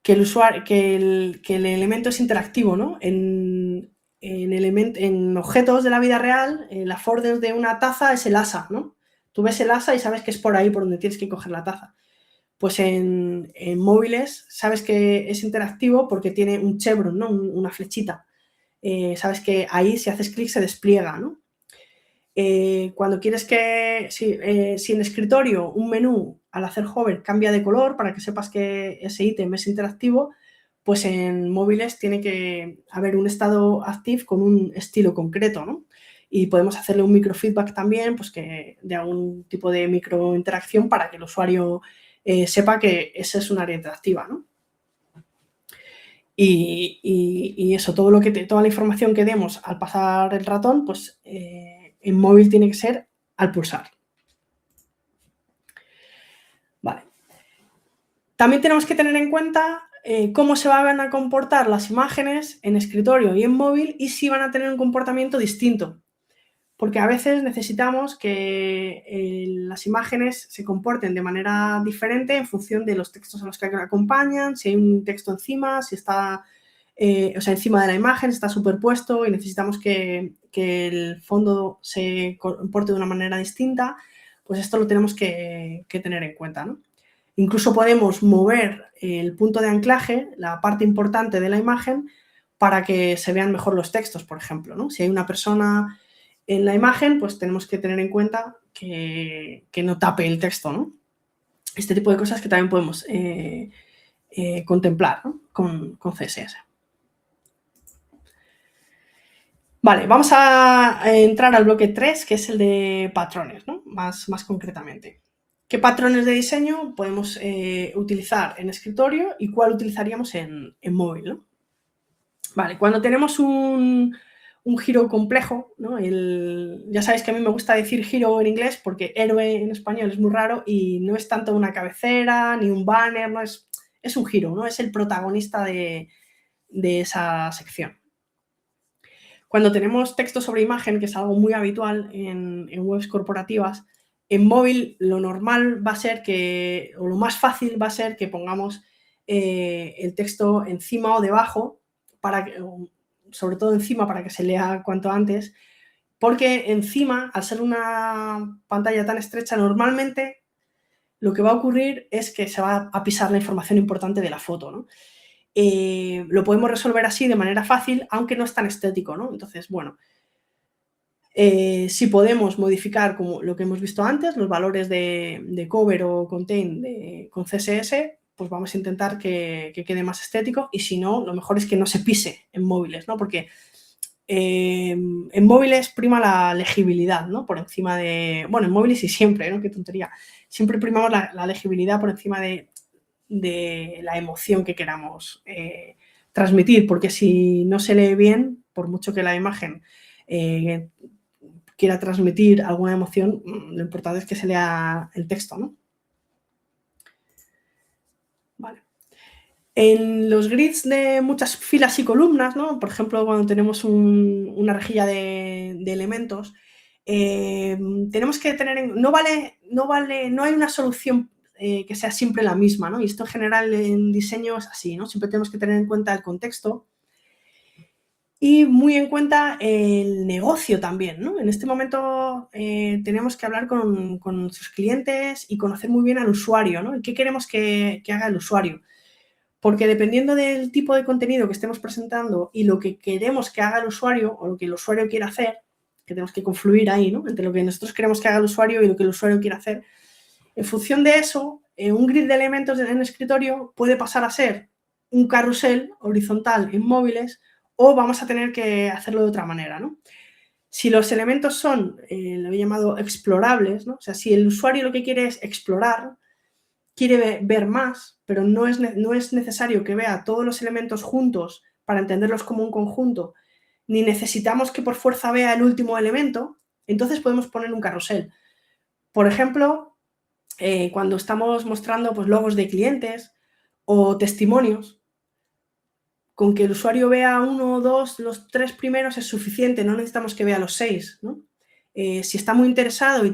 que el elemento es interactivo, ¿no? En objetos de la vida real, el affordance de una taza es el asa, ¿no? Tú ves el asa y sabes que es por ahí por donde tienes que coger la taza. Pues en móviles sabes que es interactivo porque tiene un chevron, ¿no? Una flechita. Sabes que ahí, si haces clic, se despliega, ¿no? Cuando quieres si en escritorio un menú al hacer hover cambia de color para que sepas que ese ítem es interactivo, pues en móviles tiene que haber un estado active con un estilo concreto, ¿no? Y podemos hacerle un microfeedback también, pues que de algún tipo de microinteracción para que el usuario sepa que esa es un área interactiva, ¿no? Y eso, toda la información que demos al pasar el ratón, pues en móvil tiene que ser al pulsar. Vale. También tenemos que tener en cuenta cómo se van a comportar las imágenes en escritorio y en móvil y si van a tener un comportamiento distinto. Porque a veces necesitamos que las imágenes se comporten de manera diferente en función de los textos a los que acompañan, si hay un texto encima, si está, encima de la imagen, está superpuesto y necesitamos que el fondo se comporte de una manera distinta, pues esto lo tenemos que tener en cuenta, ¿no? Incluso podemos mover el punto de anclaje, la parte importante de la imagen, para que se vean mejor los textos, por ejemplo, ¿no? Si hay una persona en la imagen, pues tenemos que tener en cuenta que no tape el texto, ¿no? Este tipo de cosas que también podemos contemplar, ¿no? con CSS. Vale, vamos a entrar al bloque 3, que es el de patrones, ¿no? Más concretamente. ¿Qué patrones de diseño podemos utilizar en escritorio y cuál utilizaríamos en móvil, ¿no? Vale, cuando tenemos un giro complejo, ¿no? Ya sabéis que a mí me gusta decir giro en inglés porque héroe en español es muy raro y no es tanto una cabecera ni un banner, ¿no? Es un giro, ¿no? Es el protagonista de esa sección. Cuando tenemos texto sobre imagen, que es algo muy habitual en webs corporativas, en móvil lo normal va a ser o lo más fácil va a ser que pongamos el texto encima o debajo, sobre todo encima para que se lea cuanto antes, porque encima, al ser una pantalla tan estrecha, normalmente lo que va a ocurrir es que se va a pisar la información importante de la foto, ¿no? lo podemos resolver así de manera fácil, aunque no es tan estético, ¿no? Entonces, bueno, si podemos modificar, como lo que hemos visto antes, los valores de cover o contain con CSS, pues vamos a intentar que quede más estético, y si no, lo mejor es que no se pise en móviles, ¿no? Porque en móviles prima la legibilidad, ¿no? Por encima de... Bueno, en móviles y siempre, ¿no? Qué tontería. Siempre primamos la legibilidad por encima de la emoción que queramos transmitir, porque si no se lee bien, por mucho que la imagen quiera transmitir alguna emoción, lo importante es que se lea el texto, ¿no? Vale. En los grids de muchas filas y columnas, ¿no? Por ejemplo, cuando tenemos una rejilla de elementos, tenemos que tener en... No hay una solución que sea siempre la misma, ¿no? Y esto en general en diseño es así, ¿no? Siempre tenemos que tener en cuenta el contexto y muy en cuenta el negocio también, ¿no? En este momento tenemos que hablar con nuestros clientes y conocer muy bien al usuario, ¿no? ¿Y qué queremos que haga el usuario? Porque dependiendo del tipo de contenido que estemos presentando y lo que queremos que haga el usuario o lo que el usuario quiere hacer, que tenemos que confluir ahí, ¿no? Entre lo que nosotros queremos que haga el usuario y lo que el usuario quiere hacer. En función de eso, un grid de elementos en escritorio puede pasar a ser un carrusel horizontal en móviles, o vamos a tener que hacerlo de otra manera, ¿no? Si los elementos son, lo he llamado explorables, ¿no? O sea, si el usuario lo que quiere es explorar, quiere ver más, pero no es necesario que vea todos los elementos juntos para entenderlos como un conjunto, ni necesitamos que por fuerza vea el último elemento, entonces podemos poner un carrusel. Por ejemplo, cuando estamos mostrando pues, logos de clientes o testimonios, con que el usuario vea uno o dos, los tres primeros es suficiente, no necesitamos que vea los 6, ¿no? Si está muy interesado y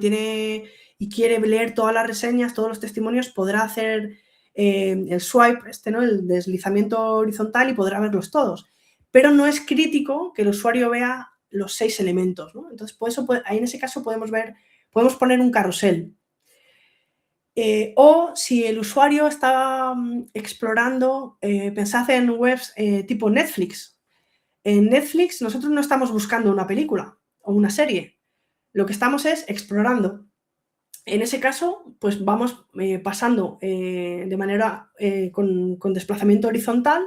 quiere leer todas las reseñas, todos los testimonios, podrá hacer el swipe, ¿no? El deslizamiento horizontal, y podrá verlos todos. Pero no es crítico que el usuario vea los 6 elementos, ¿no? Entonces, por eso, ahí en ese caso podemos poner un carrusel. O si el usuario está explorando, pensad en webs tipo Netflix. En Netflix nosotros no estamos buscando una película o una serie, lo que estamos es explorando. En ese caso, pues vamos pasando de manera con desplazamiento horizontal,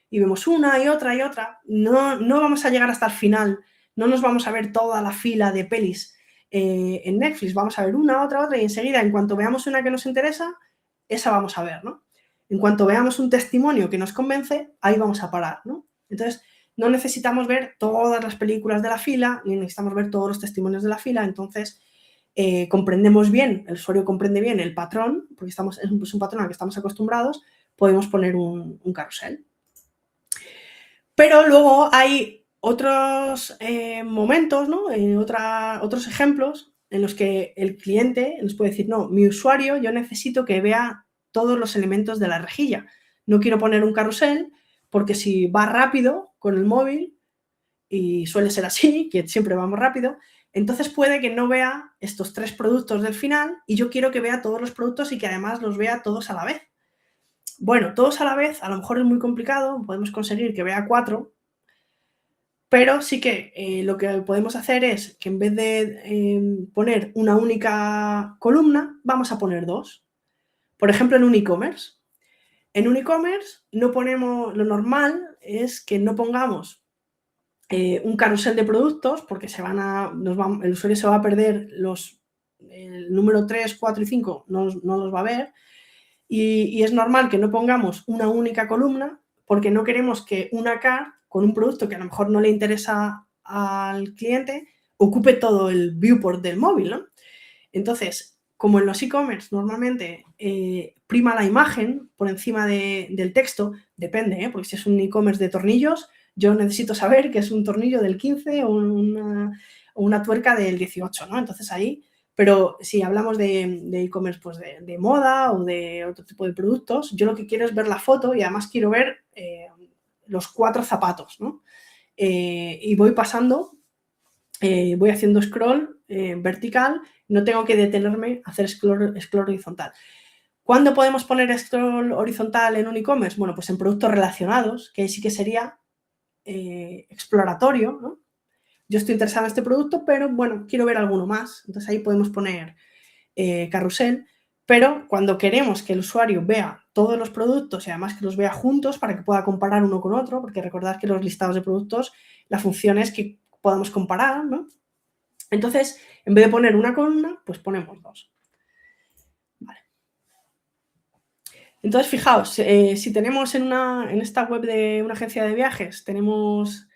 y vemos una y otra y otra. No vamos a llegar hasta el final, no nos vamos a ver toda la fila de pelis en Netflix, vamos a ver una, otra, y enseguida, en cuanto veamos una que nos interesa, esa vamos a ver, ¿no? En cuanto veamos un testimonio que nos convence, ahí vamos a parar, ¿no? Entonces, no necesitamos ver todas las películas de la fila, ni necesitamos ver todos los testimonios de la fila. Entonces, comprendemos bien, el usuario comprende bien el patrón, porque es un patrón al que estamos acostumbrados, podemos poner un carrusel. Pero luego hay otros momentos, ¿no? Otros ejemplos en los que el cliente nos puede decir, no, mi usuario, yo necesito que vea todos los elementos de la rejilla. No quiero poner un carrusel porque si va rápido con el móvil, y suele ser así, que siempre vamos rápido, entonces puede que no vea estos 3 productos del final, y yo quiero que vea todos los productos y que además los vea todos a la vez. Bueno, todos a la vez a lo mejor es muy complicado, podemos conseguir que vea 4, pero sí que lo que podemos hacer es que en vez de poner una única columna, vamos a poner 2. Por ejemplo, en un e-commerce. En un e-commerce no ponemos, lo normal es que no pongamos un carrusel de productos, porque el usuario se va a perder el número 3, 4 y 5, no los va a ver, y es normal que no pongamos una única columna, porque no queremos que una card con un producto que a lo mejor no le interesa al cliente ocupe todo el viewport del móvil, ¿no? Entonces, como en los e-commerce normalmente prima la imagen por encima del texto, depende, porque si es un e-commerce de tornillos, yo necesito saber que es un tornillo del 15 o una tuerca del 18, ¿no? Entonces ahí, pero si hablamos de e-commerce pues de moda o de otro tipo de productos, yo lo que quiero es ver la foto, y además quiero ver los 4 zapatos, ¿no? Y voy pasando, voy haciendo scroll vertical, no tengo que detenerme a hacer scroll horizontal. ¿Cuándo podemos poner scroll horizontal en un e-commerce? Bueno, pues en productos relacionados, que sí que sería exploratorio, ¿no? Yo estoy interesado en este producto, pero bueno, quiero ver alguno más. Entonces ahí podemos poner carrusel, pero cuando queremos que el usuario vea todos los productos y además que los vea juntos para que pueda comparar uno con otro, porque recordad que los listados de productos, la función es que podamos comparar, ¿no? Entonces, en vez de poner una columna, pues ponemos dos. Vale. Entonces, fijaos, si tenemos en esta web de una agencia de viajes, tenemos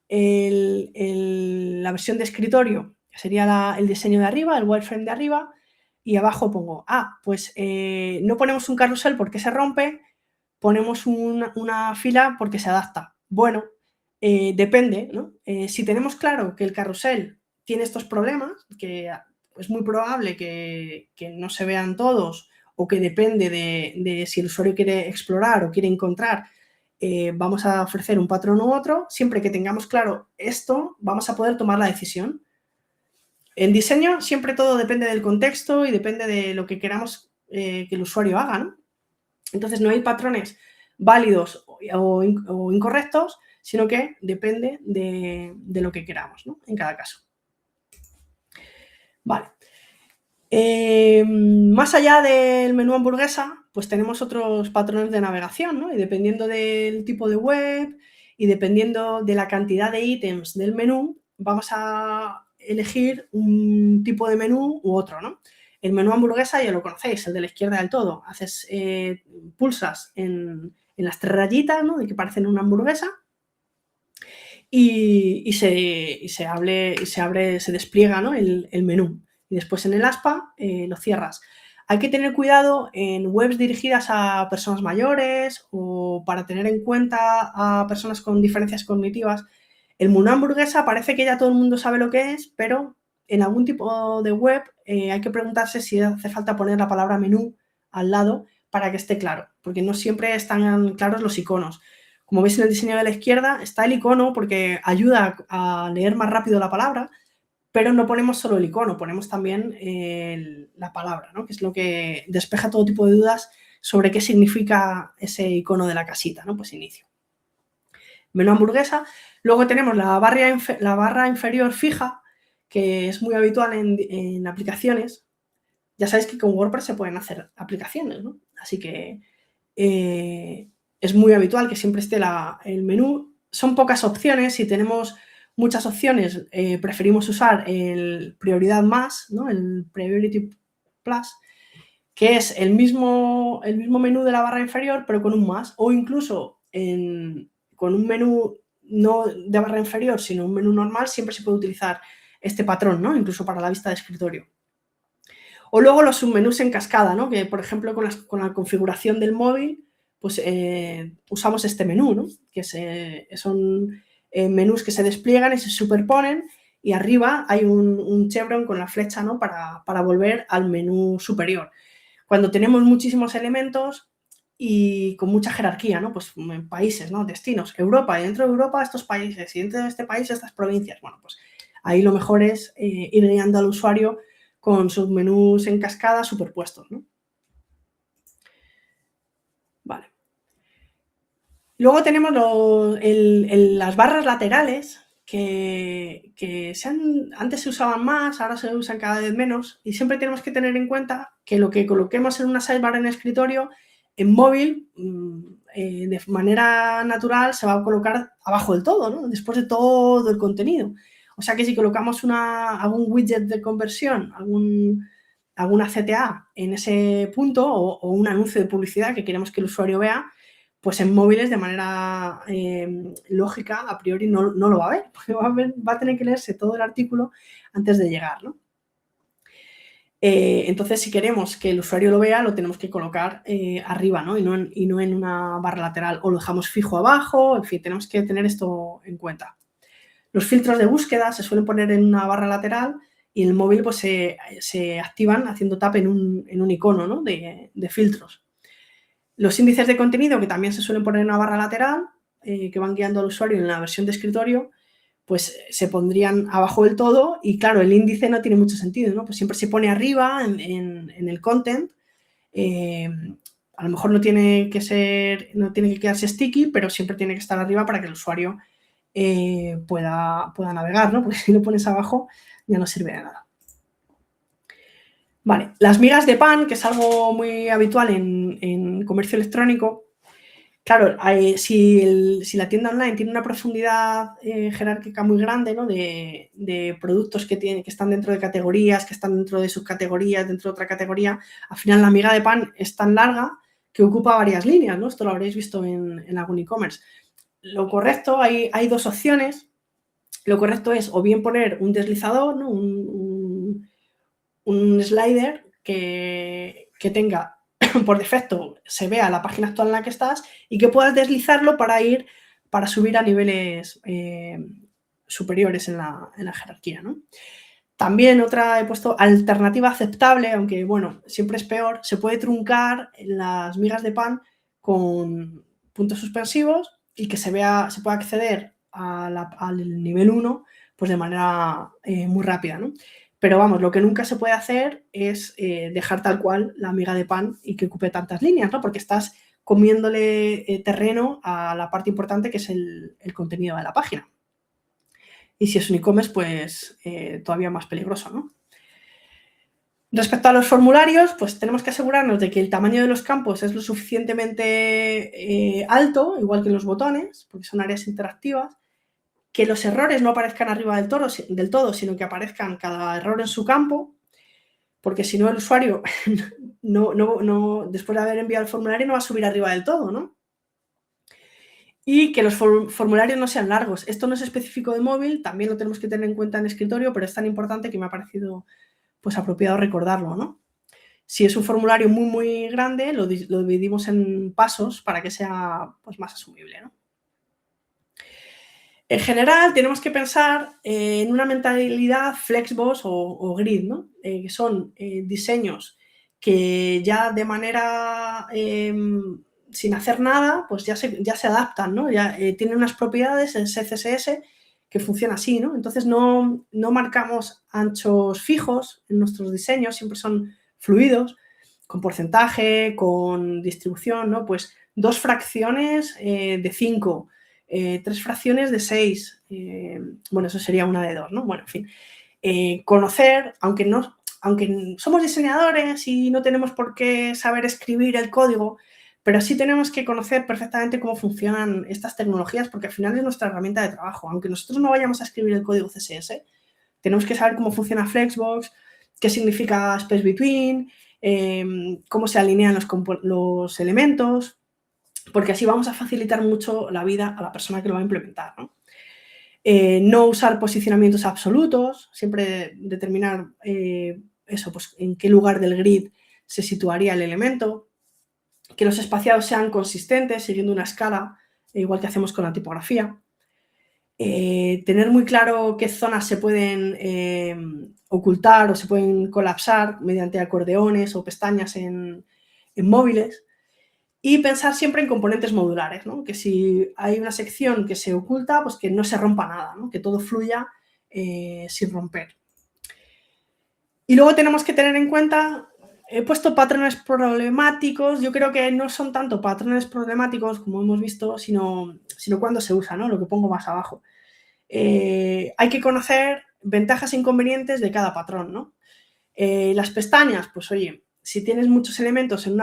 la versión de escritorio, que sería el diseño de arriba, el wireframe de arriba, y abajo pongo, pues no ponemos un carrusel porque se rompe, ponemos una fila porque se adapta. Bueno, depende, ¿no? Si tenemos claro que el carrusel tiene estos problemas, que es muy probable que no se vean todos o que depende de si el usuario quiere explorar o quiere encontrar, vamos a ofrecer un patrón u otro. Siempre que tengamos claro esto, vamos a poder tomar la decisión. En diseño siempre todo depende del contexto y depende de lo que queramos que el usuario haga, ¿no? Entonces no hay patrones válidos o incorrectos, sino que depende de lo que queramos, ¿no? En cada caso. Vale. Más allá del menú hamburguesa, pues tenemos otros patrones de navegación, ¿no? Y dependiendo del tipo de web y dependiendo de la cantidad de ítems del menú, vamos a elegir un tipo de menú u otro, ¿no? El menú hamburguesa ya lo conocéis, el de la izquierda del todo. Pulsas en las tres rayitas, ¿no? De que parecen una hamburguesa y se despliega, ¿no? el menú. Y después en el aspa lo cierras. Hay que tener cuidado en webs dirigidas a personas mayores o para tener en cuenta a personas con diferencias cognitivas. El menú hamburguesa parece que ya todo el mundo sabe lo que es, pero en algún tipo de web hay que preguntarse si hace falta poner la palabra menú al lado para que esté claro, porque no siempre están claros los iconos. Como veis en el diseño de la izquierda está el icono porque ayuda a leer más rápido la palabra, pero no ponemos solo el icono, ponemos también la palabra, ¿no? Que es lo que despeja todo tipo de dudas sobre qué significa ese icono de la casita, ¿no? Pues inicio. Menú hamburguesa. Luego tenemos la barra inferior fija, que es muy habitual en aplicaciones. Ya sabéis que con WordPress se pueden hacer aplicaciones, ¿no? Así que es muy habitual que siempre esté el menú. Son pocas opciones. Si tenemos muchas opciones, preferimos usar el prioridad más, ¿no? El Priority Plus, que es el mismo menú de la barra inferior, pero con un más, o incluso con un menú no de barra inferior, sino un menú normal, siempre se puede utilizar este patrón, ¿no? Incluso para la vista de escritorio. O luego los submenús en cascada, ¿no? Que, por ejemplo, con la configuración del móvil, pues usamos este menú, ¿no? Que son menús que se despliegan y se superponen y arriba hay un chevron con la flecha, ¿no? Para volver al menú superior. Cuando tenemos muchísimos elementos y con mucha jerarquía, ¿no? Pues países, ¿no? Destinos, Europa, y dentro de Europa estos países, y dentro de este país estas provincias. Bueno, pues ahí lo mejor es ir guiando al usuario con sus menús en cascada superpuestos, ¿no? Vale. Luego tenemos las barras laterales que antes se usaban más, ahora se usan cada vez menos y siempre tenemos que tener en cuenta que lo que coloquemos en una sidebar en escritorio, en móvil, de manera natural se va a colocar abajo del todo, ¿no? Después de todo el contenido. O sea que si colocamos algún widget de conversión, alguna CTA en ese punto o un anuncio de publicidad que queremos que el usuario vea, pues en móviles de manera lógica, a priori no lo va a ver, porque va a tener que leerse todo el artículo antes de llegar, ¿no? Entonces, si queremos que el usuario lo vea, lo tenemos que colocar arriba, ¿no? Y no en una barra lateral, o lo dejamos fijo abajo, en fin, tenemos que tener esto en cuenta. Los filtros de búsqueda se suelen poner en una barra lateral y en el móvil pues se activan haciendo tap en un icono, ¿no? de filtros. Los índices de contenido, que también se suelen poner en una barra lateral, que van guiando al usuario en la versión de escritorio, pues se pondrían abajo del todo y claro, el índice no tiene mucho sentido, ¿no? Pues siempre se pone arriba en el content A lo mejor no tiene que quedarse sticky, pero siempre tiene que estar arriba para que el usuario pueda navegar, ¿no? Porque si lo pones abajo ya no sirve de nada. Vale, las migas de pan, que es algo muy habitual en comercio electrónico. Claro, si la tienda online tiene una profundidad jerárquica muy grande, ¿no? de productos que están dentro de categorías, que están dentro de subcategorías, dentro de otra categoría, al final la miga de pan es tan larga que ocupa varias líneas, ¿no? Esto lo habréis visto en algún e-commerce. Lo correcto, hay dos opciones. Lo correcto es o bien poner un deslizador, ¿no? un slider que tenga por defecto, se vea la página actual en la que estás y que puedas deslizarlo para subir a niveles superiores en la jerarquía, ¿no? También he puesto alternativa aceptable, aunque bueno, siempre es peor, se puede truncar las migas de pan con puntos suspensivos y que se pueda acceder al nivel 1 pues de manera muy rápida, ¿no? Pero vamos, lo que nunca se puede hacer es dejar tal cual la miga de pan y que ocupe tantas líneas, ¿no? Porque estás comiéndole terreno a la parte importante que es el contenido de la página. Y si es un e-commerce, pues todavía más peligroso, ¿no? Respecto a los formularios, pues tenemos que asegurarnos de que el tamaño de los campos es lo suficientemente alto, igual que los botones, porque son áreas interactivas, que los errores no aparezcan arriba del todo, sino que aparezcan cada error en su campo, porque si no el usuario después de haber enviado el formulario no va a subir arriba del todo, ¿no? Y que los formularios no sean largos. Esto no es específico de móvil, también lo tenemos que tener en cuenta en escritorio, pero es tan importante que me ha parecido pues apropiado recordarlo, ¿no? Si es un formulario muy, muy grande, lo dividimos en pasos para que sea pues, más asumible, ¿no? En general, tenemos que pensar en una mentalidad Flexbox o Grid, ¿no? Que son diseños que ya de manera sin hacer nada, pues ya se adaptan, ¿no? Ya tienen unas propiedades en CSS que funciona así, ¿no? Entonces no marcamos anchos fijos en nuestros diseños, siempre son fluidos, con porcentaje, con distribución, ¿no? Pues 2 fracciones de 5, 3 fracciones de 6, bueno, eso sería una de 2, ¿no? Bueno, en fin, conocer, aunque somos diseñadores y no tenemos por qué saber escribir el código, pero sí tenemos que conocer perfectamente cómo funcionan estas tecnologías, porque al final es nuestra herramienta de trabajo. Aunque nosotros no vayamos a escribir el código CSS, tenemos que saber cómo funciona Flexbox, qué significa Space Between, cómo se alinean los elementos, porque así vamos a facilitar mucho la vida a la persona que lo va a implementar, ¿no? No usar posicionamientos absolutos, siempre determinar pues en qué lugar del grid se situaría el elemento, que los espaciados sean consistentes, siguiendo una escala, igual que hacemos con la tipografía. Tener muy claro qué zonas se pueden ocultar o se pueden colapsar mediante acordeones o pestañas en móviles. Y pensar siempre en componentes modulares, ¿no? Que si hay una sección que se oculta, pues que no se rompa nada, ¿no? Que todo fluya sin romper. Y luego tenemos que tener en cuenta, he puesto patrones problemáticos, yo creo que no son tanto patrones problemáticos como hemos visto, sino cuando se usa, ¿no? Lo que pongo más abajo. Hay que conocer ventajas e inconvenientes de cada patrón, ¿no? Las pestañas, pues oye, si tienes muchos elementos en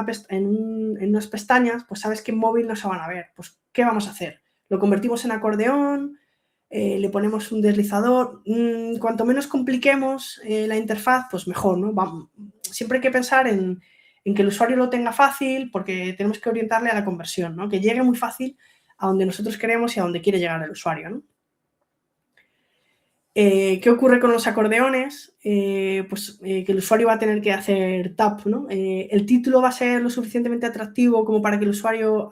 unas pestañas, pues sabes que en móvil no se van a ver. Pues, ¿qué vamos a hacer? Lo convertimos en acordeón, le ponemos un deslizador. Cuanto menos compliquemos la interfaz, pues mejor, ¿no? Siempre hay que pensar en que el usuario lo tenga fácil, porque tenemos que orientarle a la conversión, ¿no? Que llegue muy fácil a donde nosotros queremos y a donde quiere llegar el usuario, ¿no? ¿Qué ocurre con los acordeones? Pues que el usuario va a tener que hacer tap, ¿no? El título va a ser lo suficientemente atractivo como para que el usuario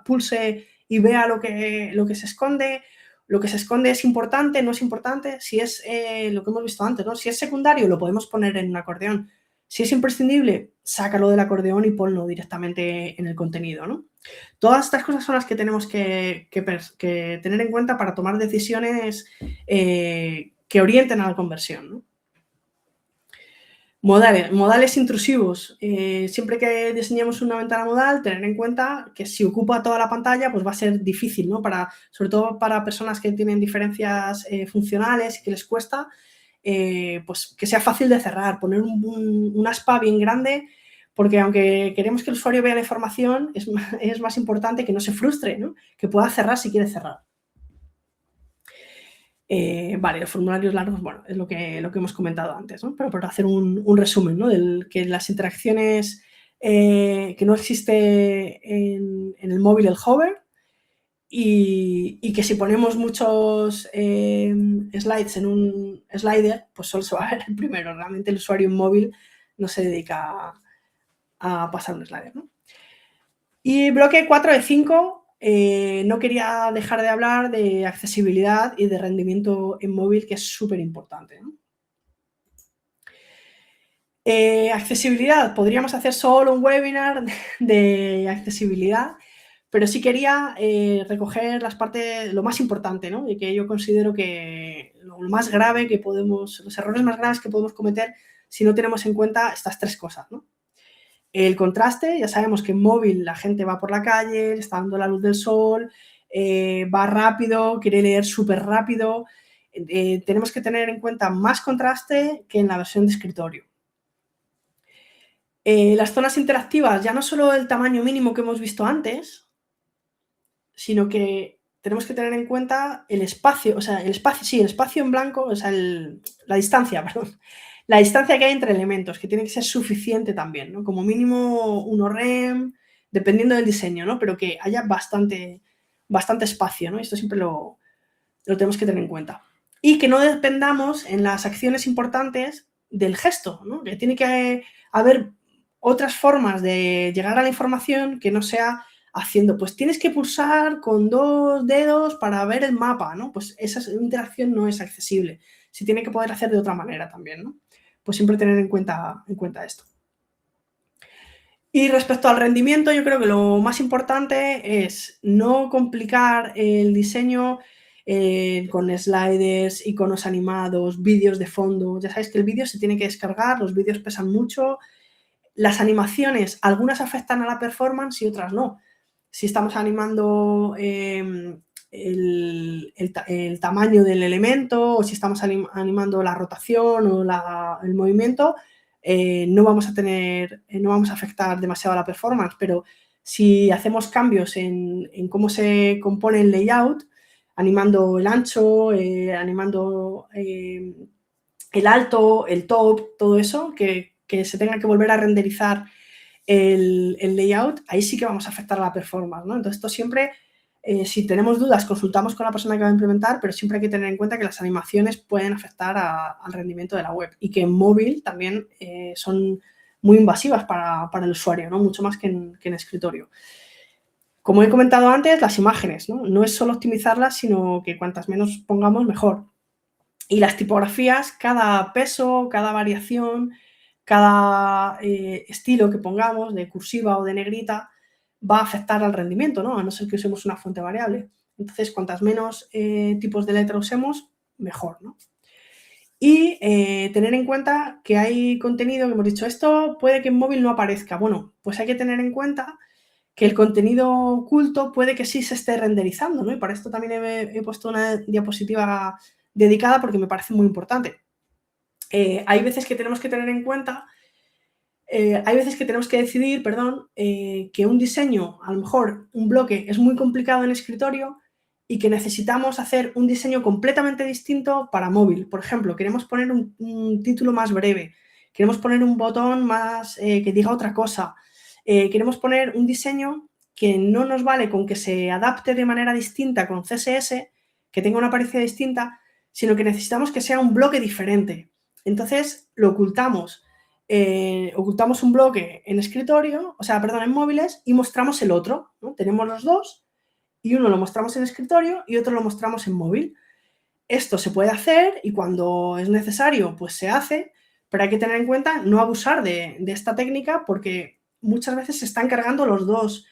pulse y vea lo que se esconde. Lo que se esconde es importante, no es importante. Si es lo que hemos visto antes, ¿no? Si es secundario, lo podemos poner en un acordeón. Si es imprescindible, sácalo del acordeón y ponlo directamente en el contenido, ¿no? Todas estas cosas son las que tenemos que tener en cuenta para tomar decisiones que orienten a la conversión, ¿no? Modales intrusivos. Siempre que diseñemos una ventana modal, tener en cuenta que si ocupa toda la pantalla, pues va a ser difícil, ¿no? Sobre todo para personas que tienen diferencias funcionales y que les cuesta, pues que sea fácil de cerrar, poner un aspa bien grande, porque aunque queremos que el usuario vea la información, es más importante que no se frustre, ¿no? Que pueda cerrar si quiere cerrar. Vale, los formularios largos, bueno, es lo que hemos comentado antes, ¿no? Pero por hacer un resumen, ¿no? Que las interacciones, que no existe en el móvil el hover, y que si ponemos muchos slides en un slider, pues solo se va a ver el primero. Realmente el usuario en móvil no se dedica a pasar un slider, ¿no? Y bloque 4 de 5, no quería dejar de hablar de accesibilidad y de rendimiento en móvil, que es súper importante, ¿no? Accesibilidad, podríamos hacer solo un webinar de accesibilidad, pero sí quería recoger las partes, lo más importante, ¿no? Y que yo considero que lo más grave que podemos, los errores más graves que podemos cometer si no tenemos en cuenta estas tres cosas, ¿no? El contraste, ya sabemos que en móvil la gente va por la calle, le está dando la luz del sol, va rápido, quiere leer súper rápido. Tenemos que tener en cuenta más contraste que en la versión de escritorio. Las zonas interactivas, ya no solo el tamaño mínimo que hemos visto antes, sino que tenemos que tener en cuenta el espacio, o sea, el espacio en blanco, o sea, la distancia, perdón, la distancia que hay entre elementos, que tiene que ser suficiente también, ¿no? Como mínimo 1 rem, dependiendo del diseño, ¿no? Pero que haya bastante espacio, ¿no? Esto siempre lo tenemos que tener en cuenta. Y que no dependamos en las acciones importantes del gesto, ¿no? Que tiene que haber otras formas de llegar a la información que no sea haciendo, pues tienes que pulsar con 2 dedos para ver el mapa, ¿no? Pues esa interacción no es accesible. Se tiene que poder hacer de otra manera también, ¿no? Pues siempre tener en cuenta esto. Y respecto al rendimiento, yo creo que lo más importante es no complicar el diseño con sliders, iconos animados, vídeos de fondo. Ya sabéis que el vídeo se tiene que descargar, los vídeos pesan mucho. Las animaciones, algunas afectan a la performance y otras no. Si estamos animando el tamaño del elemento, o si estamos animando la rotación o el movimiento, no vamos a afectar demasiado a la performance, pero si hacemos cambios en cómo se compone el layout, animando el ancho, animando el alto, el top, todo eso, que se tenga que volver a renderizar el layout, ahí sí que vamos a afectar a la performance, ¿no? Entonces, esto siempre, si tenemos dudas, consultamos con la persona que va a implementar, pero siempre hay que tener en cuenta que las animaciones pueden afectar al rendimiento de la web y que en móvil también son muy invasivas para el usuario, ¿no? Mucho más que en escritorio. Como he comentado antes, las imágenes, ¿no? No es solo optimizarlas, sino que cuantas menos pongamos, mejor. Y las tipografías, cada peso, cada variación, cada estilo que pongamos, de cursiva o de negrita, va a afectar al rendimiento, ¿no? A no ser que usemos una fuente variable. Entonces, cuantas menos tipos de letra usemos, mejor, ¿no? Y tener en cuenta que hay contenido que hemos dicho, esto puede que en móvil no aparezca. Bueno, pues hay que tener en cuenta que el contenido oculto puede que sí se esté renderizando, ¿no? Y para esto también he puesto una diapositiva dedicada porque me parece muy importante. Hay veces que tenemos que tener en cuenta, hay veces que tenemos que decidir, que un diseño, a lo mejor un bloque es muy complicado en escritorio y que necesitamos hacer un diseño completamente distinto para móvil. Por ejemplo, queremos poner un título más breve, queremos poner un botón más que diga otra cosa, queremos poner un diseño que no nos vale con que se adapte de manera distinta con CSS, que tenga una apariencia distinta, sino que necesitamos que sea un bloque diferente. Entonces lo ocultamos un bloque en escritorio, en móviles, y mostramos el otro, ¿no? Tenemos los dos y uno lo mostramos en escritorio y otro lo mostramos en móvil. Esto se puede hacer y cuando es necesario, pues se hace, pero hay que tener en cuenta no abusar de esta técnica porque muchas veces se están cargando los dos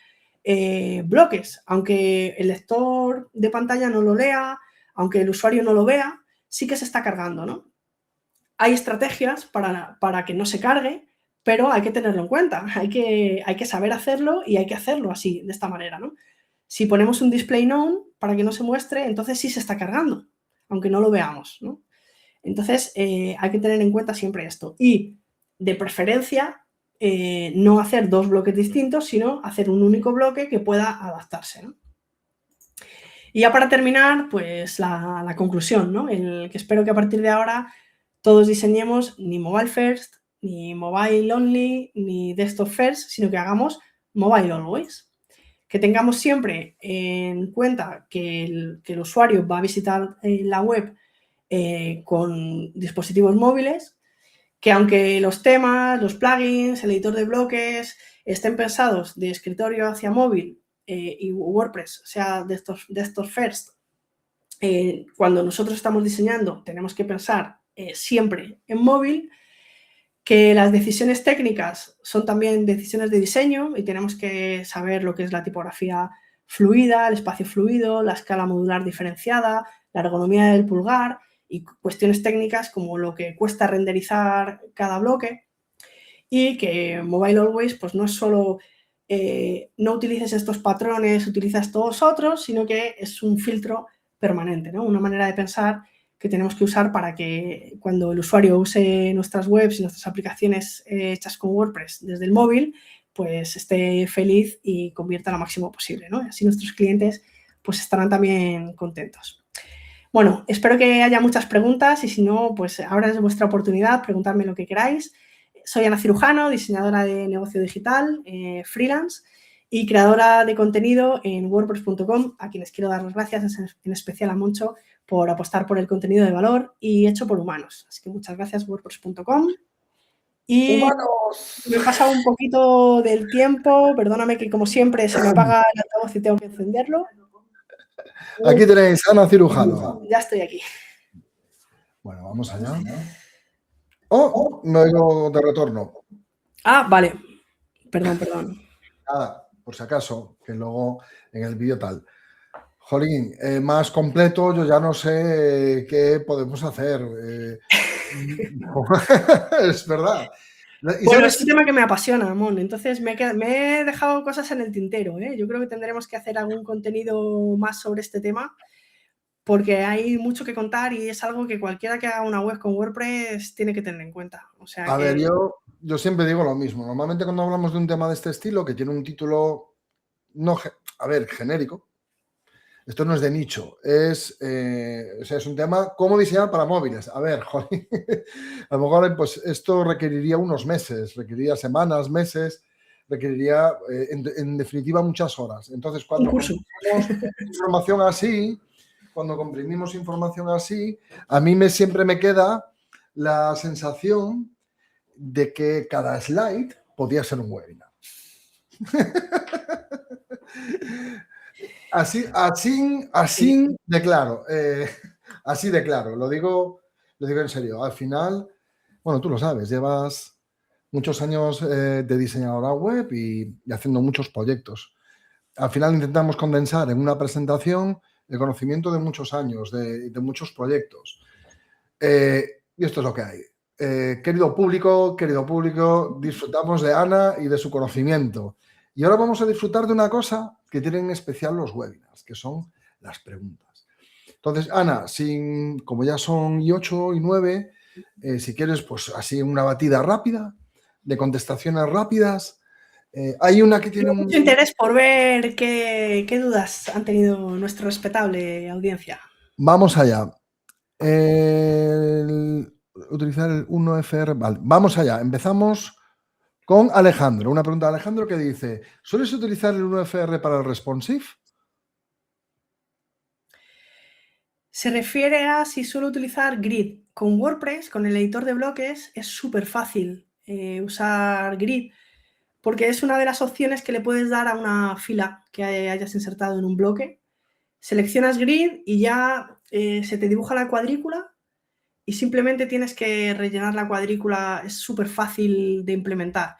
bloques, aunque el lector de pantalla no lo lea, aunque el usuario no lo vea, sí que se está cargando, ¿no? hay estrategias para que no se cargue, pero hay que tenerlo en cuenta, hay que saber hacerlo y hay que hacerlo así, de esta manera, ¿no? Si ponemos un display none para que no se muestre, entonces sí se está cargando, aunque no lo veamos, ¿no? Entonces, hay que tener en cuenta siempre esto. Y, de preferencia, no hacer 2 bloques distintos, sino hacer un único bloque que pueda adaptarse, ¿no? Y ya para terminar, pues la conclusión, ¿no? Que espero que a partir de ahora todos diseñemos ni mobile first, ni mobile only, ni desktop first, sino que hagamos mobile always. Que tengamos siempre en cuenta que el usuario va a visitar la web con dispositivos móviles, que aunque los temas, los plugins, el editor de bloques estén pensados de escritorio hacia móvil y WordPress sea de estos first, cuando nosotros estamos diseñando tenemos que pensar siempre en móvil, que las decisiones técnicas son también decisiones de diseño y tenemos que saber lo que es la tipografía fluida, el espacio fluido, la escala modular diferenciada, la ergonomía del pulgar y cuestiones técnicas como lo que cuesta renderizar cada bloque, y que Mobile Always pues no es solo no utilices estos patrones, utiliza estos otros, sino que es un filtro permanente, ¿no? Una manera de pensar que tenemos que usar para que cuando el usuario use nuestras webs y nuestras aplicaciones hechas con WordPress desde el móvil, pues esté feliz y convierta lo máximo posible, ¿no? Así nuestros clientes pues estarán también contentos. Bueno, espero que haya muchas preguntas y si no, pues ahora es vuestra oportunidad, preguntarme lo que queráis. Soy Ana Cirujano, diseñadora de negocio digital, freelance y creadora de contenido en wordpress.com, a quienes quiero dar las gracias, en especial a Moncho, por apostar por el contenido de valor y hecho por humanos. Así que muchas gracias, wordpress.com. Y ¡Humanos! me he pasado un poquito del tiempo, perdóname que como siempre se me apaga el altavoz y tengo que encenderlo. Aquí tenéis a Ana Cirujano. Ya estoy aquí. Bueno, vamos allá. ¡Oh! Me oigo de retorno. Ah, vale. Perdón. Nada, por si acaso, que luego en el vídeo tal. Jolín, más completo, yo ya no sé qué podemos hacer. Es verdad. Bueno, es un tema que me apasiona, Mon. Entonces me he dejado cosas en el tintero, ¿eh? Yo creo que tendremos que hacer algún contenido más sobre este tema, porque hay mucho que contar y es algo que cualquiera que haga una web con WordPress tiene que tener en cuenta. O sea, a ver, yo siempre digo lo mismo. Normalmente cuando hablamos de un tema de este estilo, que tiene un título, no, a ver, genérico, esto no es de nicho, es un tema, ¿cómo diseñar para móviles? A ver, joder, a lo mejor pues esto requeriría unos meses, requeriría semanas, meses, requeriría, en definitiva, muchas horas. Entonces, cuando comprimimos información así, a mí siempre me queda la sensación de que cada slide podía ser un webinar. Así de claro. Así de claro. Lo digo en serio. Al final, bueno, tú lo sabes, llevas muchos años de diseñadora web y haciendo muchos proyectos. Al final intentamos condensar en una presentación el conocimiento de muchos años, de muchos proyectos. Y esto es lo que hay. Querido público, disfrutamos de Ana y de su conocimiento. Y ahora vamos a disfrutar de una cosa que tienen en especial los webinars, que son las preguntas. Entonces, Ana, como ya son y 8 y 9, si quieres, pues así una batida rápida, de contestaciones rápidas. Hay una que tiene mucho interés por ver qué dudas han tenido nuestra respetable audiencia. Vamos allá. Utilizar el 1FR. Vale, vamos allá. Empezamos con Alejandro. Una pregunta de Alejandro que dice: ¿sueles utilizar el 1FR para el responsive? Se refiere a si suelo utilizar Grid. Con WordPress, con el editor de bloques, es súper fácil usar Grid, porque es una de las opciones que le puedes dar a una fila que hayas insertado en un bloque. Seleccionas Grid y ya se te dibuja la cuadrícula y simplemente tienes que rellenar la cuadrícula. Es súper fácil de implementar.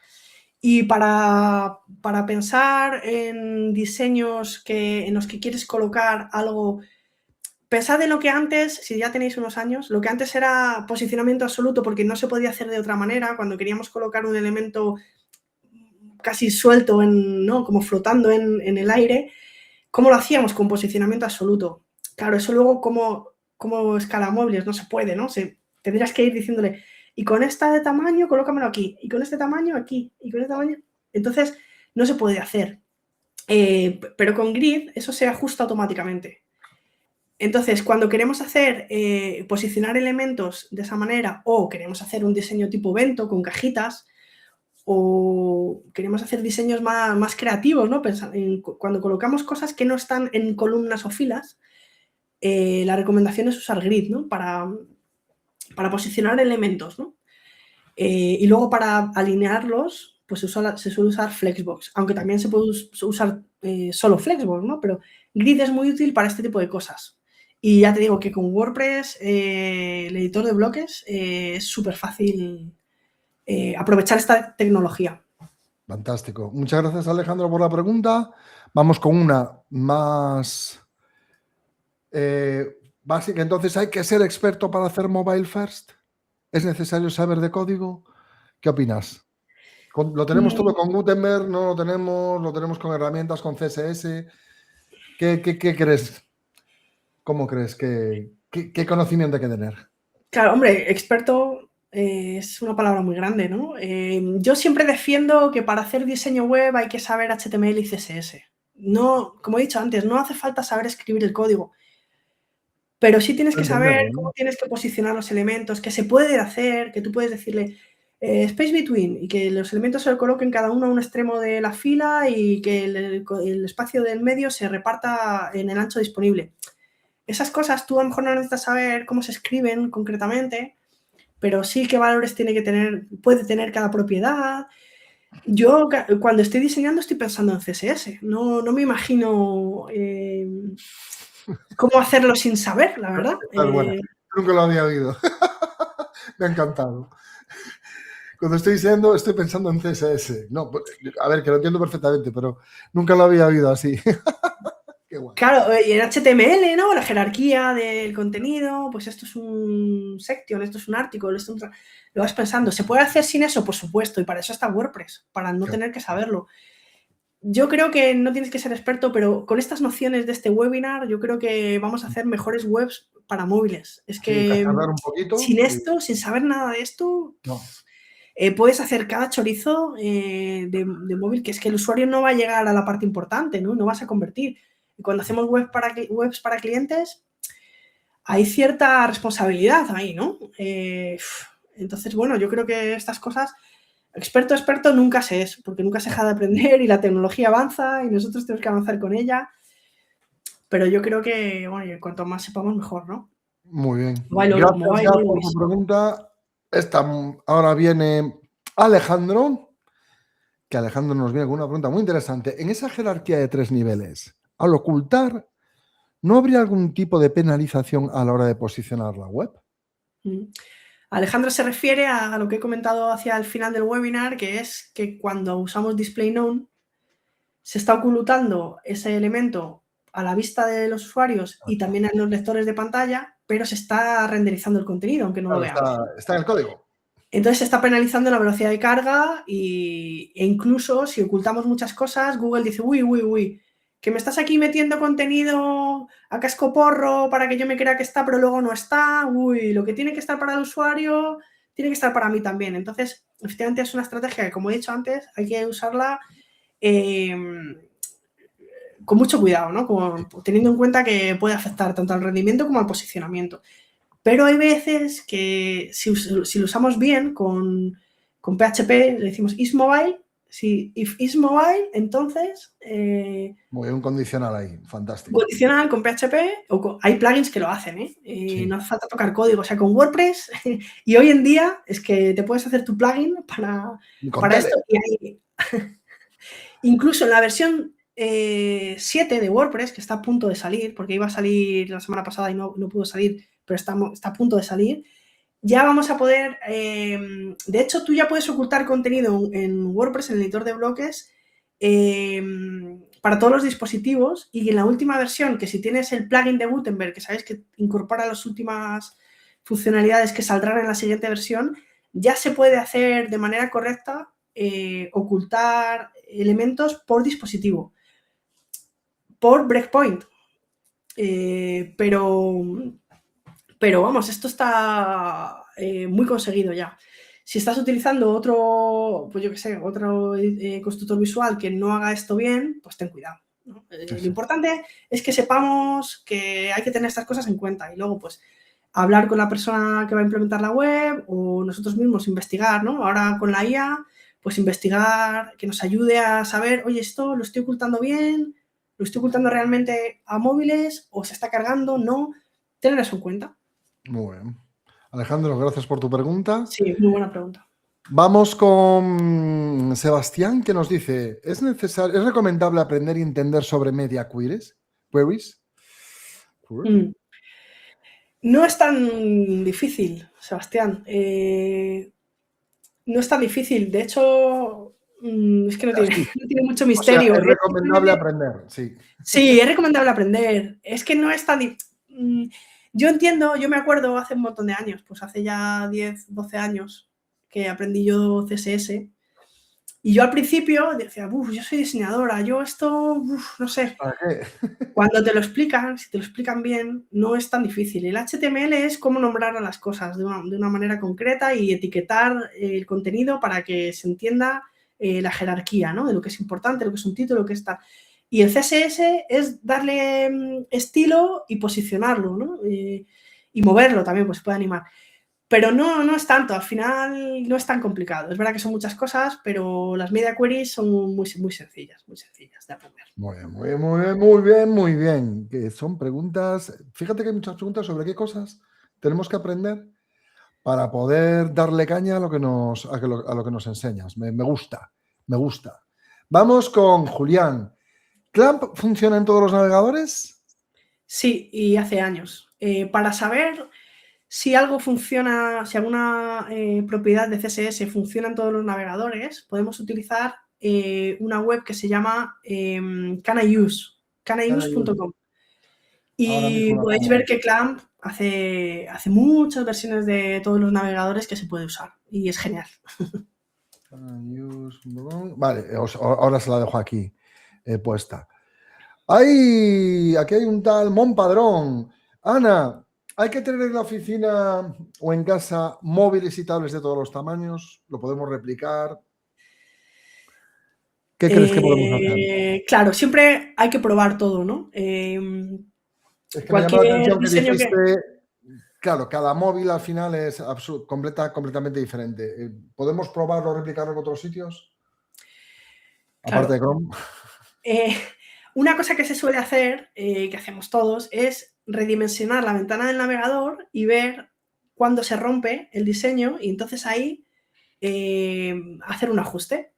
Y para pensar en diseños en los que quieres colocar algo pensad en lo que antes, si ya tenéis unos años, lo que antes era posicionamiento absoluto porque no se podía hacer de otra manera, cuando queríamos colocar un elemento casi suelto, ¿no? Como flotando en el aire, ¿cómo lo hacíamos? Con posicionamiento absoluto. Claro, eso luego como escala móviles no se puede, ¿no? Tendrías que ir diciéndole, y con esta de tamaño, colócamelo aquí, y con este tamaño aquí, y con este tamaño. Entonces, no se puede hacer. Pero con Grid eso se ajusta automáticamente. Entonces, cuando queremos posicionar elementos de esa manera, o queremos hacer un diseño tipo Bento con cajitas, o queremos hacer diseños más creativos, ¿no? Cuando colocamos cosas que no están en columnas o filas, la recomendación es usar Grid, ¿no? Para posicionar elementos, ¿no? Y luego para alinearlos, pues se suele usar Flexbox, aunque también se puede usar solo Flexbox, ¿no? Pero Grid es muy útil para este tipo de cosas. Y ya te digo que con WordPress, el editor de bloques, es súper fácil aprovechar esta tecnología. Fantástico. Muchas gracias, Alejandro, por la pregunta. Vamos con una más básica. Entonces, ¿hay que ser experto para hacer mobile first? ¿Es necesario saber de código? ¿Qué opinas? ¿Lo tenemos todo con Gutenberg? ¿No lo tenemos? ¿Lo tenemos con herramientas, con CSS? ¿Qué crees? ¿Cómo crees? ¿Qué conocimiento hay que tener? Claro, hombre, experto es una palabra muy grande, ¿no? Yo siempre defiendo que para hacer diseño web hay que saber HTML y CSS. No, como he dicho antes, no hace falta saber escribir el código, pero sí tienes que saber cómo tienes que posicionar los elementos, que se puede hacer, que tú puedes decirle space between y que los elementos se coloquen cada uno a un extremo de la fila y que el espacio del medio se reparta en el ancho disponible. Esas cosas tú a lo mejor no necesitas saber cómo se escriben concretamente, pero sí qué valores puede tener cada propiedad. Yo cuando estoy diseñando estoy pensando en CSS, no me imagino cómo hacerlo sin saber, la verdad. Bueno, nunca lo había oído. Me ha encantado. Cuando estoy diseñando estoy pensando en CSS. No, a ver, que lo entiendo perfectamente, pero nunca lo había oído así. Qué guay. Claro, y en HTML, ¿no? La jerarquía del contenido, pues esto es un section, esto es un article, lo vas pensando. ¿Se puede hacer sin eso? Por supuesto, y para eso está WordPress, para no tener que saberlo. Yo creo que no tienes que ser experto, pero con estas nociones de este webinar, yo creo que vamos a hacer mejores webs para móviles. Es que un poquito, sin esto, sin saber nada de esto, no. Puedes hacer cada chorizo de móvil, que es que el usuario no va a llegar a la parte importante, ¿no? No vas a convertir. Y cuando hacemos webs para clientes, hay cierta responsabilidad ahí, ¿no? Entonces, bueno, yo creo que estas cosas, experto nunca se es, porque nunca se deja de aprender y la tecnología avanza y nosotros tenemos que avanzar con ella. Pero yo creo que, bueno, cuanto más sepamos, mejor, ¿no? Muy bien. Gracias por tu pregunta. Ahora viene Alejandro, que Alejandro nos viene con una pregunta muy interesante. En esa jerarquía de 3 niveles, al ocultar, ¿no habría algún tipo de penalización a la hora de posicionar la web? Alejandro se refiere a lo que he comentado hacia el final del webinar, que es que cuando usamos display none, se está ocultando ese elemento a la vista de los usuarios y también en los lectores de pantalla, pero se está renderizando el contenido, aunque no lo veamos. Está en el código. Entonces se está penalizando la velocidad de carga e incluso si ocultamos muchas cosas, Google dice, uy, que me estás aquí metiendo contenido a cascoporro para que yo me crea que está, pero luego no está, lo que tiene que estar para el usuario tiene que estar para mí también. Entonces, efectivamente es una estrategia que, como he dicho antes, hay que usarla con mucho cuidado, ¿no? Teniendo en cuenta que puede afectar tanto al rendimiento como al posicionamiento. Pero hay veces que si lo usamos bien con PHP, le decimos isMobile, if isMobile, entonces... Muy bien, un condicional ahí, fantástico. Condicional con PHP, hay plugins que lo hacen, ¿eh? Sí. No hace falta tocar código, o sea, con WordPress, y hoy en día es que te puedes hacer tu plugin para esto. Y incluso en la versión 7 de WordPress, que está a punto de salir, porque iba a salir la semana pasada y no pudo salir, pero está a punto de salir, ya vamos a poder, de hecho, tú ya puedes ocultar contenido en WordPress, en el editor de bloques, para todos los dispositivos, y en la última versión, que si tienes el plugin de Gutenberg, que sabéis que incorpora las últimas funcionalidades que saldrán en la siguiente versión, ya se puede hacer de manera correcta ocultar elementos por dispositivo, por breakpoint. Pero vamos, esto está muy conseguido ya. Si estás utilizando otro, pues yo qué sé, otro constructor visual que no haga esto bien, pues ten cuidado, ¿no? Lo importante es que sepamos que hay que tener estas cosas en cuenta y luego pues hablar con la persona que va a implementar la web o nosotros mismos investigar, ¿no? Ahora con la IA, pues investigar, que nos ayude a saber, oye, esto lo estoy ocultando bien, lo estoy ocultando realmente a móviles o se está cargando, no, tener eso en cuenta. Muy bien. Alejandro, gracias por tu pregunta. Sí, muy buena pregunta. Vamos con Sebastián, que nos dice, ¿es recomendable aprender y entender sobre media queries? No es tan difícil, Sebastián. No es tan difícil. De hecho, es que no tiene mucho misterio. O sea, es recomendable aprender, sí. Sí, es recomendable aprender. Es que no es tan yo entiendo, yo me acuerdo hace un montón de años, pues hace ya 10, 12 años que aprendí yo CSS. Y yo al principio decía, yo soy diseñadora, yo esto, no sé. ¿Para qué? Cuando te lo explican, si te lo explican bien, no es tan difícil. El HTML es cómo nombrar a las cosas de una manera concreta y etiquetar el contenido para que se entienda la jerarquía, ¿no? De lo que es importante, lo que es un título, lo que está. Y el CSS es darle estilo y posicionarlo, ¿no? Y moverlo también, pues se puede animar. Pero no es tanto, al final no es tan complicado. Es verdad que son muchas cosas, pero las media queries son muy sencillas de aprender. Muy bien. Que son preguntas, fíjate que hay muchas preguntas sobre qué cosas tenemos que aprender para poder darle caña a lo que nos enseñas. Me gusta. Vamos con Julián. ¿Clamp funciona en todos los navegadores? Sí, y hace años. Para saber si algo funciona, si alguna propiedad de CSS funciona en todos los navegadores, podemos utilizar una web que se llama canIuse.com. Y podéis ver que Clamp hace muchas versiones de todos los navegadores que se puede usar y es genial. Vale, ahora se la dejo aquí puesta. Aquí hay un tal Monpadrón. Ana, ¿hay que tener en la oficina o en casa móviles y tablets de todos los tamaños? ¿Lo podemos replicar? ¿Qué crees que podemos hacer? Claro, siempre hay que probar todo, ¿no? Es que me llama la atención que diseño dijiste, claro, cada móvil al final es completamente diferente. ¿Podemos probarlo o replicarlo en otros sitios? Claro. Aparte de Chrome. Una cosa que se suele hacer, que hacemos todos, es redimensionar la ventana del navegador y ver cuándo se rompe el diseño y entonces ahí hacer un ajuste.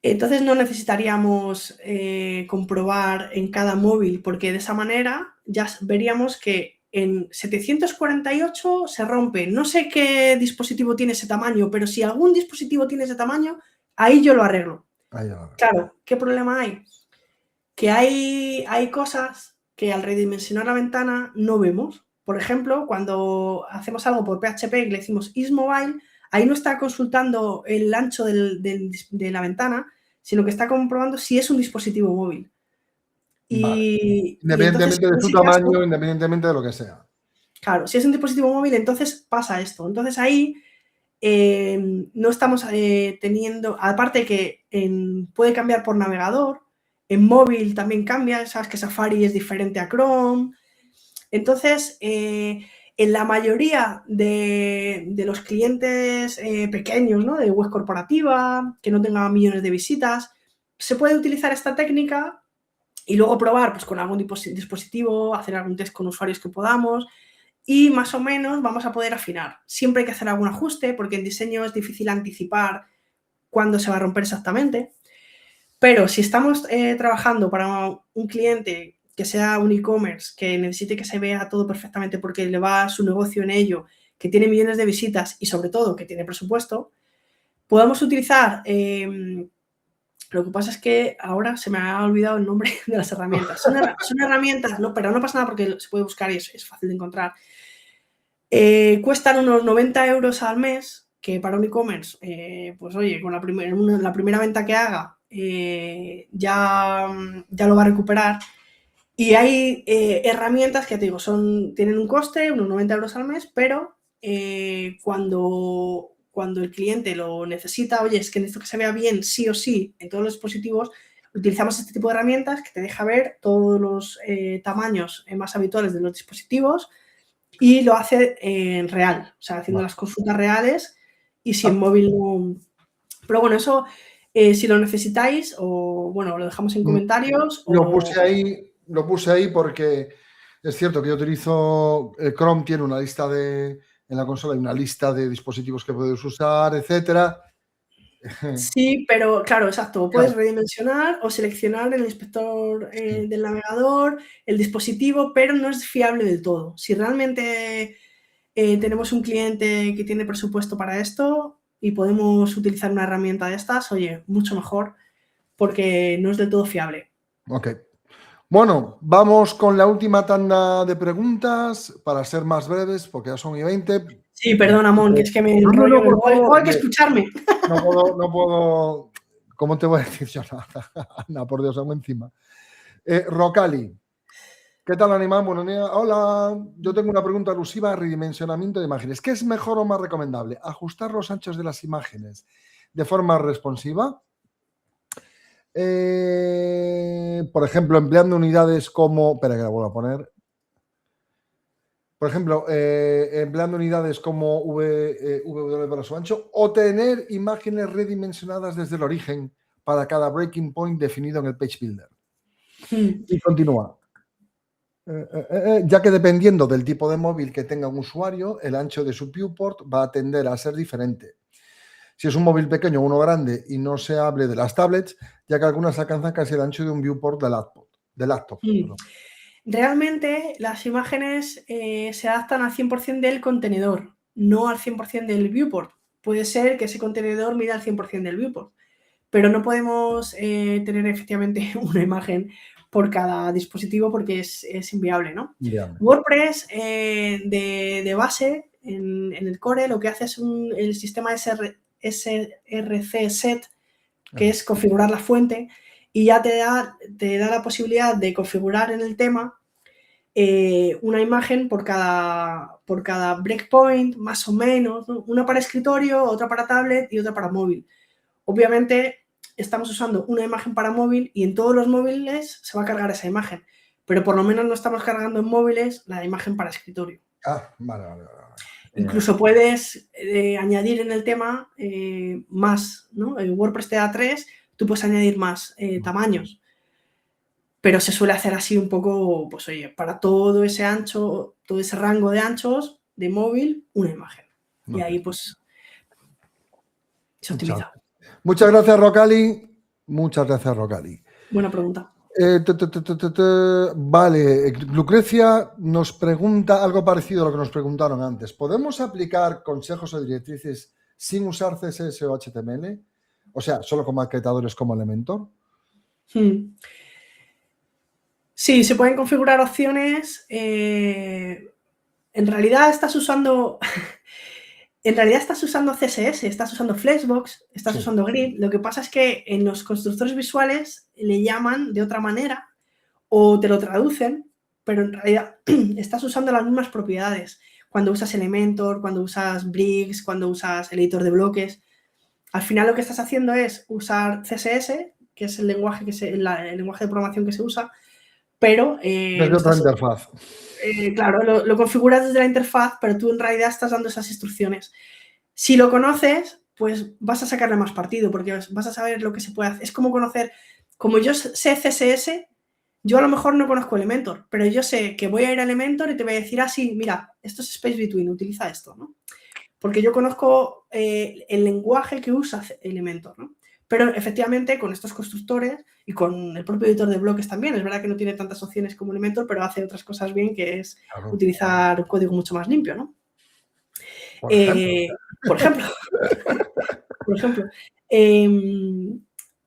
Entonces no necesitaríamos comprobar en cada móvil, porque de esa manera ya veríamos que en 748 se rompe. No sé qué dispositivo tiene ese tamaño, pero si algún dispositivo tiene ese tamaño, ahí yo lo arreglo. Claro, ¿qué problema hay? Que hay cosas que al redimensionar la ventana no vemos. Por ejemplo, cuando hacemos algo por PHP y le decimos isMobile, ahí no está consultando el ancho de la ventana, sino que está comprobando si es un dispositivo móvil. Independientemente de su tamaño, independientemente de lo que sea. Claro, si es un dispositivo móvil, entonces pasa esto. Entonces ahí no estamos teniendo, aparte que puede cambiar por navegador, en móvil también cambia, sabes que Safari es diferente a Chrome. Entonces, en la mayoría de los clientes pequeños, ¿no? De web corporativa, que no tengan millones de visitas, se puede utilizar esta técnica y luego probar pues, con algún dispositivo, hacer algún test con usuarios que podamos y más o menos vamos a poder afinar. Siempre hay que hacer algún ajuste porque en diseño es difícil anticipar cuándo se va a romper exactamente. Pero si estamos trabajando para un cliente que sea un e-commerce, que necesite que se vea todo perfectamente porque le va su negocio en ello, que tiene millones de visitas y sobre todo que tiene presupuesto, podemos utilizar Lo que pasa es que ahora se me ha olvidado el nombre de las herramientas. Son herramientas, no, pero no pasa nada porque se puede buscar y es fácil de encontrar. Cuestan unos 90 euros al mes, que para un e-commerce, pues oye, con la primera venta que haga, ya lo va a recuperar. Y hay herramientas que te digo, tienen un coste, unos 90 euros al mes, pero cuando el cliente lo necesita, oye, es que necesito que se vea bien sí o sí en todos los dispositivos, utilizamos este tipo de herramientas que te deja ver todos los tamaños más habituales de los dispositivos y lo hace en real, o sea, haciendo las consultas reales y si en móvil no... Pero bueno, eso, si lo necesitáis, o bueno, lo dejamos en comentarios. Lo puse ahí porque es cierto que yo utilizo Chrome, tiene una lista en la consola hay una lista de dispositivos que puedes usar, etcétera. Sí, pero claro, exacto. Puedes redimensionar o seleccionar en el inspector del navegador el dispositivo, pero no es fiable del todo. Si realmente tenemos un cliente que tiene presupuesto para esto y podemos utilizar una herramienta de estas, oye, mucho mejor, porque no es del todo fiable. Ok. Bueno, vamos con la última tanda de preguntas para ser más breves, porque ya son y 20. Sí, perdona, Mon, que es que me enrollo. No, por favor. Hay que escucharme. No puedo. ¿Cómo te voy a decir yo nada? Ana, por Dios, hago encima. Rocali. ¿Qué tal, animal? Buenos días. Hola, yo tengo una pregunta alusiva a redimensionamiento de imágenes. ¿Qué es mejor o más recomendable? ¿Ajustar los anchos de las imágenes de forma responsiva? Por ejemplo, empleando unidades como... Espera que la vuelvo a poner. Por ejemplo, empleando unidades como VW para su ancho, o tener imágenes redimensionadas desde el origen para cada breaking point definido en el Page Builder. Y continúa. Ya que dependiendo del tipo de móvil que tenga un usuario, el ancho de su viewport va a tender a ser diferente. Si es un móvil pequeño o uno grande, y no se hable de las tablets, ya que algunas alcanzan casi el ancho de un viewport de laptop. Realmente las imágenes se adaptan al 100% del contenedor, no al 100% del viewport. Puede ser que ese contenedor mida al 100% del viewport, pero no podemos tener efectivamente una imagen por cada dispositivo porque es inviable, ¿no? Inviable. WordPress de base en el core lo que hace es el sistema src set, que es configurar la fuente, y ya te da la posibilidad de configurar en el tema una imagen por cada breakpoint, más o menos, ¿no? Una para escritorio, otra para tablet y otra para móvil. Obviamente estamos usando una imagen para móvil y en todos los móviles se va a cargar esa imagen, pero por lo menos no estamos cargando en móviles la imagen para escritorio. Vale. Incluso puedes añadir en el tema más, ¿no? El WordPress te da 3, tú puedes añadir más tamaños, pero se suele hacer así un poco, pues oye, para todo ese ancho, todo ese rango de anchos de móvil, una imagen. Y ahí pues se optimiza. Muchas gracias, Rocali. Buena pregunta. Vale, Lucrecia nos pregunta algo parecido a lo que nos preguntaron antes. ¿Podemos aplicar consejos o directrices sin usar CSS o HTML? O sea, solo con maquetadores como Elementor. Sí, se pueden configurar opciones. En realidad estás usando CSS, estás usando Flexbox, estás usando Grid. Lo que pasa es que en los constructores visuales le llaman de otra manera o te lo traducen, pero en realidad estás usando las mismas propiedades. Cuando usas Elementor, cuando usas Bricks, cuando usas el editor de bloques, al final lo que estás haciendo es usar CSS, que es el lenguaje el lenguaje de programación que se usa, pero desde otra interfaz. Claro, lo configuras desde la interfaz, pero tú en realidad estás dando esas instrucciones. Si lo conoces, pues vas a sacarle más partido, porque vas a saber lo que se puede hacer. Es como conocer, como yo sé CSS, yo a lo mejor no conozco Elementor, pero yo sé que voy a ir a Elementor y te voy a decir, sí, mira, esto es Space Between, utiliza esto, ¿no? Porque yo conozco el lenguaje que usa Elementor, ¿no? Pero efectivamente con estos constructores y con el propio editor de bloques también, es verdad que no tiene tantas opciones como Elementor, pero hace otras cosas bien, que es utilizar código mucho más limpio, ¿no? Por ejemplo.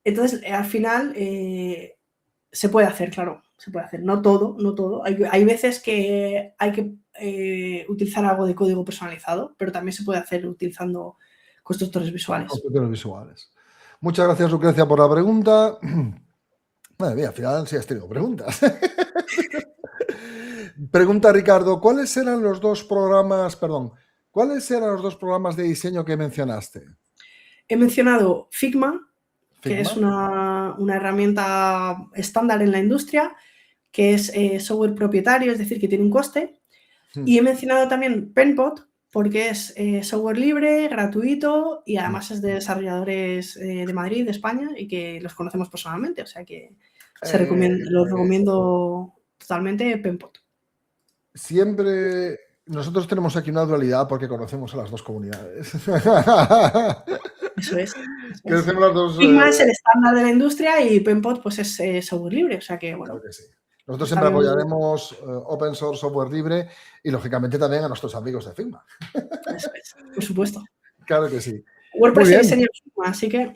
Entonces, al final, se puede hacer, claro, se puede hacer. No todo, no todo. Hay veces que hay que utilizar algo de código personalizado, pero también se puede hacer utilizando constructores visuales. Constructores visuales. Muchas gracias, Lucrecia, por la pregunta. Madre mía, al final sí has tenido preguntas. Pregunta Ricardo, ¿cuáles eran los dos programas de diseño que mencionaste? He mencionado Figma, que Figma. es una herramienta estándar en la industria, que es software propietario, es decir, que tiene un coste. Y he mencionado también Penpot, porque es software libre, gratuito y además es de desarrolladores de Madrid, de España, y que los conocemos personalmente. O sea que los recomiendo totalmente Penpot. Siempre nosotros tenemos aquí una dualidad porque conocemos a las dos comunidades. Eso es. Conocemos las dos, Figma es el estándar de la industria y Penpot pues es software libre. O sea que, bueno. Claro que sí. Nosotros siempre apoyaremos open source, software libre y, lógicamente, también a nuestros amigos de Figma. Eso es, por supuesto. Claro que sí. WordPress se diseña en Figma, así que...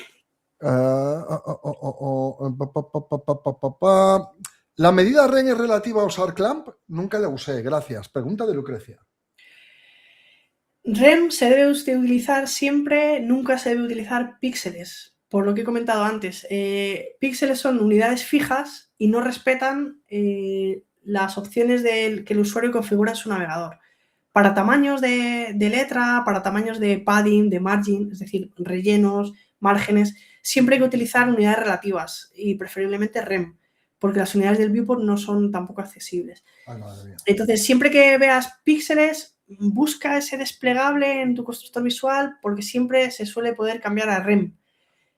¿La medida REN es relativa a usar CLAMP? Nunca la usé, gracias. Pregunta de Lucrecia. REM se debe utilizar siempre, nunca se debe utilizar píxeles, por lo que he comentado antes. Píxeles son unidades fijas y no respetan las opciones que el usuario configura en su navegador. Para tamaños de letra, para tamaños de padding, de margin, es decir, rellenos, márgenes, siempre hay que utilizar unidades relativas y preferiblemente REM, porque las unidades del viewport no son tampoco accesibles. Ay, madre mía. Entonces, siempre que veas píxeles, busca ese desplegable en tu constructor visual porque siempre se suele poder cambiar a REM.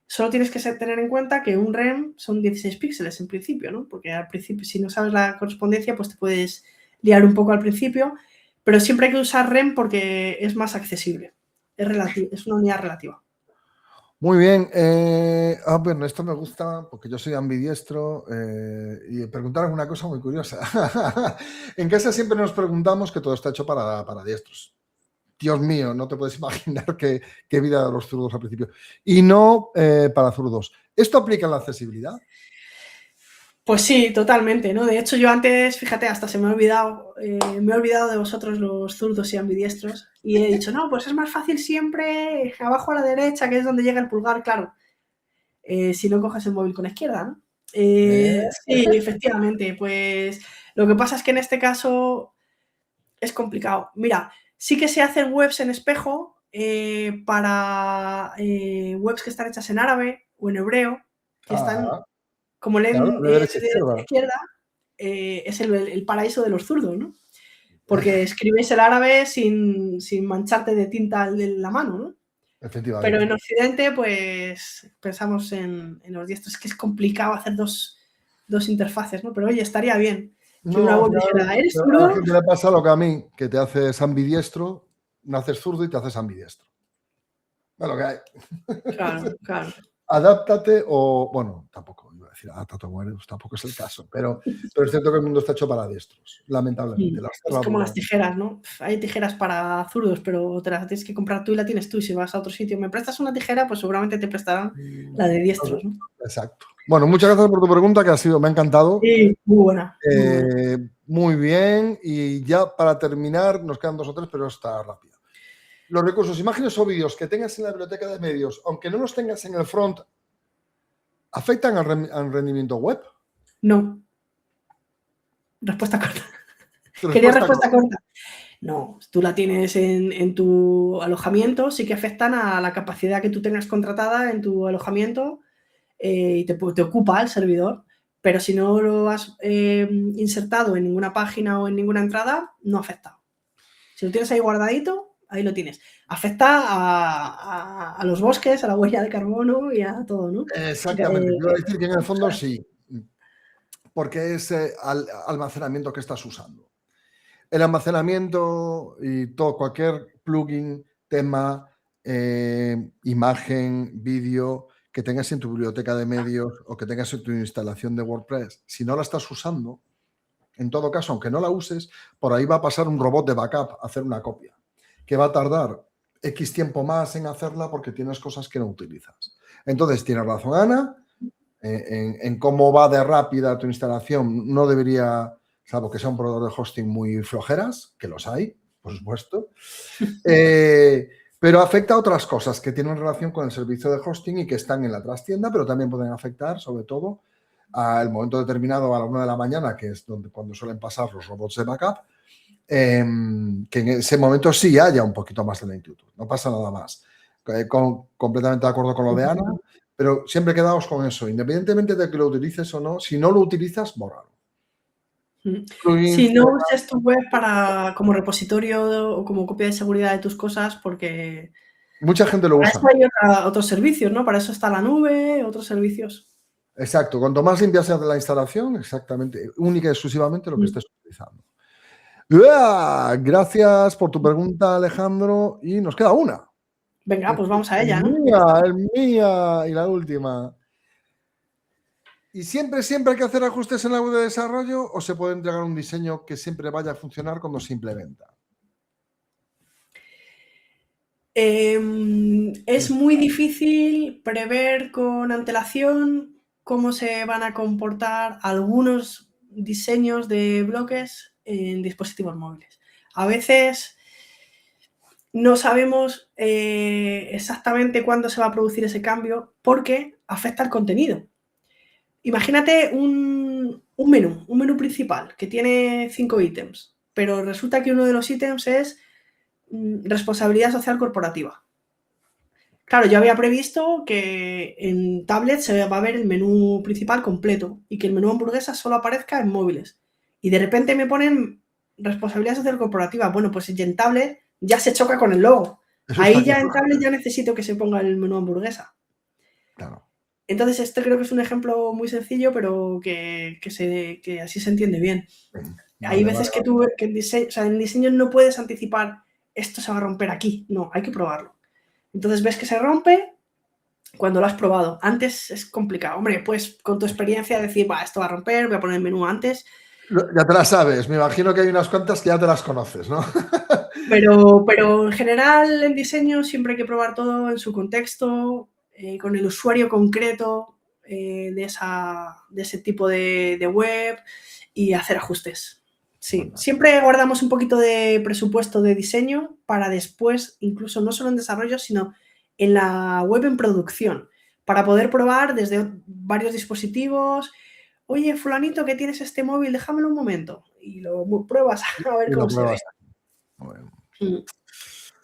Solo tienes que tener en cuenta que un REM son 16 píxeles en principio, ¿no? Porque al principio, si no sabes la correspondencia, pues te puedes liar un poco al principio, pero siempre hay que usar REM porque es más accesible. Es una unidad relativa. Muy bien. Bueno, esto me gusta porque yo soy ambidiestro y preguntaron una cosa muy curiosa. En casa siempre nos preguntamos que todo está hecho para diestros. Dios mío, no te puedes imaginar qué vida de los zurdos al principio. Y no para zurdos. ¿Esto aplica en la accesibilidad? Pues sí, totalmente, ¿no? De hecho, yo antes, fíjate, hasta se me ha olvidado, de vosotros los zurdos y ambidiestros y he dicho, no, pues es más fácil siempre abajo a la derecha, que es donde llega el pulgar, claro. Si no coges el móvil con la izquierda, ¿no? Sí, efectivamente, pues lo que pasa es que en este caso es complicado. Mira, sí que se hacen webs en espejo para webs que están hechas en árabe o en hebreo, que están... Como leen de derecha a izquierda, es el paraíso de los zurdos, ¿no? Porque escribes el árabe sin mancharte de tinta en la mano, ¿no? Efectivamente. Pero en Occidente, pues, pensamos en los diestros. Es que es complicado hacer dos interfaces, ¿no? Pero oye, estaría bien que una web dijera, ¿eres zurdo? A la gente le pasa lo que a mí, que te haces ambidiestro, naces zurdo y te haces ambidiestro. Es lo que hay. Claro. Adáptate o... Bueno, tampoco iba a decir adáptate o mueres, tampoco es el caso, pero es cierto que el mundo está hecho para diestros, lamentablemente. Es como las tijeras, ¿no? Hay tijeras para zurdos, pero te las tienes que comprar tú y la tienes tú. Y si vas a otro sitio, ¿me prestas una tijera? Pues seguramente te prestarán la de diestros, ¿no? Exacto. Bueno, muchas gracias por tu pregunta, que me ha encantado. Sí, muy buena. Muy bien. Y ya para terminar, nos quedan 2 o 3, pero está rápido. Los recursos, imágenes o vídeos que tengas en la biblioteca de medios, aunque no los tengas en el front, ¿afectan al rendimiento web? No. Respuesta corta. ¿Querías respuesta corta? No, tú la tienes en tu alojamiento, sí que afectan a la capacidad que tú tengas contratada en tu alojamiento y te ocupa el servidor, pero si no lo has insertado en ninguna página o en ninguna entrada, no afecta. Si lo tienes ahí guardadito, ahí lo tienes. Afecta a los bosques, a la huella de carbono y a todo, ¿no? Exactamente. Yo voy a decir que en el fondo sí, porque es almacenamiento que estás usando. El almacenamiento y cualquier plugin, tema, imagen, vídeo que tengas en tu biblioteca de medios o que tengas en tu instalación de WordPress, si no la estás usando, en todo caso, aunque no la uses, por ahí va a pasar un robot de backup a hacer una copia, que va a tardar X tiempo más en hacerla porque tienes cosas que no utilizas. Entonces, tienes razón, Ana, en cómo va de rápida tu instalación, no debería, salvo que sea un proveedor de hosting muy flojeras, que los hay, por supuesto, pero afecta a otras cosas que tienen relación con el servicio de hosting y que están en la trastienda, pero también pueden afectar, sobre todo, al momento determinado a la 1 de la mañana, que es cuando suelen pasar los robots de backup, que en ese momento sí haya un poquito más de lentitud. No pasa nada más. Completamente de acuerdo con lo de Ana, pero siempre quedaos con eso. Independientemente de que lo utilices o no, si no lo utilizas, bórralo. Si no uses tu web como repositorio o como copia de seguridad de tus cosas, porque mucha gente lo usa. Para eso hay otros servicios, ¿no? Para eso está la nube, otros servicios. Exacto. Cuanto más limpia sea la instalación, exactamente, única y exclusivamente lo que estés utilizando. Gracias por tu pregunta, Alejandro. Y nos queda una. Venga, pues vamos a ella, ¿no? Mía, y la última. ¿Y siempre hay que hacer ajustes en la web de desarrollo o se puede entregar un diseño que siempre vaya a funcionar cuando se implementa? Es muy difícil prever con antelación cómo se van a comportar algunos diseños de bloques en dispositivos móviles. A veces no sabemos exactamente cuándo se va a producir ese cambio porque afecta al contenido. Imagínate un menú principal que tiene 5 ítems, pero resulta que uno de los ítems es responsabilidad social corporativa. Claro, yo había previsto que en tablet se va a ver el menú principal completo y que el menú hamburguesa solo aparezca en móviles. Y de repente me ponen responsabilidad social corporativa. Bueno, pues en tablet ya se choca con el logo. Ahí ya en tablet ya necesito que se ponga el menú hamburguesa. Claro. Entonces, este creo que es un ejemplo muy sencillo, pero que así se entiende bien. Hay veces que en diseño no puedes anticipar esto se va a romper aquí. No, hay que probarlo. Entonces ves que se rompe cuando lo has probado. Antes es complicado. Hombre, pues con tu experiencia decir, esto va a romper, voy a poner el menú antes. Ya te las sabes. Me imagino que hay unas cuantas que ya te las conoces, ¿no? Pero en general en diseño siempre hay que probar todo en su contexto, con el usuario concreto de ese tipo de web y hacer ajustes. Sí, siempre guardamos un poquito de presupuesto de diseño para después, incluso no solo en desarrollo, sino en la web en producción, para poder probar desde varios dispositivos. Oye, fulanito, que tienes este móvil, déjamelo un momento. Y lo pruebas a ver cómo se ve. Bueno.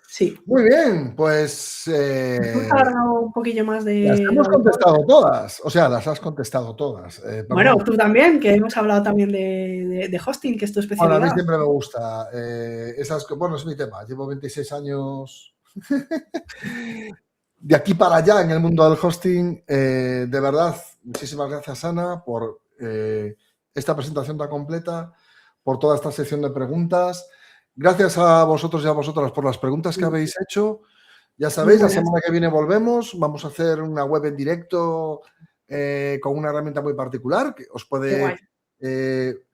Sí. Muy bien, pues... un poquillo más de... Las hemos contestado todas, o sea, las has contestado todas. Bueno, tú también, que hemos hablado también de hosting, que es tu especialidad. Bueno, a mí siempre me gusta. Bueno, es mi tema. Llevo 26 años de aquí para allá en el mundo del hosting. De verdad, muchísimas gracias, Ana, por esta presentación tan completa, por toda esta sección de preguntas. Gracias a vosotros y a vosotras por las preguntas que habéis hecho. Ya sabéis, la semana que viene volvemos. Vamos a hacer una web en directo con una herramienta muy particular que os puede,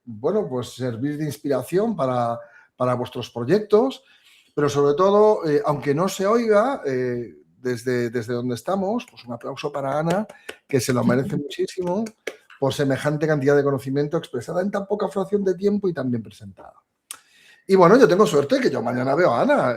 bueno, pues servir de inspiración para vuestros proyectos. Pero sobre todo, aunque no se oiga desde donde estamos, pues un aplauso para Ana, que se lo merece muchísimo por semejante cantidad de conocimiento expresada en tan poca fracción de tiempo y tan bien presentada. Y bueno, yo tengo suerte que yo mañana veo a Ana.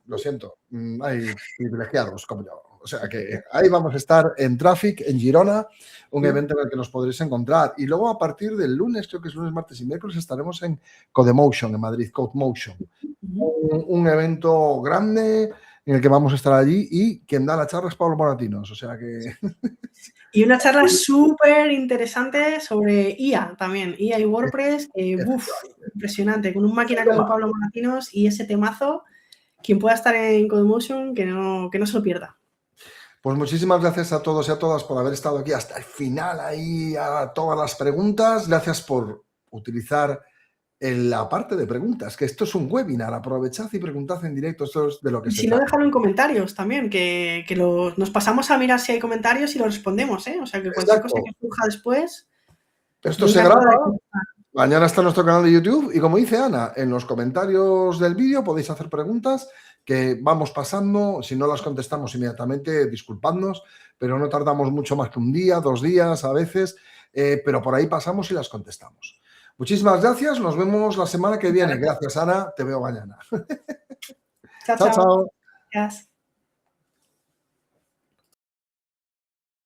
Lo siento, hay privilegiados como yo. O sea que ahí vamos a estar en Traffic, en Girona, un evento en el que nos podréis encontrar. Y luego a partir del lunes, creo que es lunes, martes y miércoles, estaremos en Codemotion, en Madrid, CodeMotion. Un evento grande en el que vamos a estar allí y quien da la charla es Pablo Moratinos. O sea que... Y una charla súper interesante sobre IA también, IA y WordPress. Impresionante, con un máquina como Pablo Moratinos y ese temazo. Quien pueda estar en Codemotion, que no se lo pierda. Pues muchísimas gracias a todos y a todas por haber estado aquí hasta el final, ahí a todas las preguntas. Gracias por utilizar la parte de preguntas, que esto es un webinar. Aprovechad y preguntad en directo, esto es de lo que se trata. Si no, déjalo en comentarios también, que nos pasamos a mirar si hay comentarios y los respondemos, ¿eh? O sea, que cualquier cosa que surja después... Esto se graba Mañana está nuestro canal de YouTube y como dice Ana, en los comentarios del vídeo podéis hacer preguntas que vamos pasando. Si no las contestamos inmediatamente, disculpadnos, pero no tardamos mucho más que un día, 2 días a veces, pero por ahí pasamos y las contestamos. Muchísimas gracias, nos vemos la semana que viene. Gracias, Ana, te veo mañana. Chao, Chao, chao. chao. Gracias.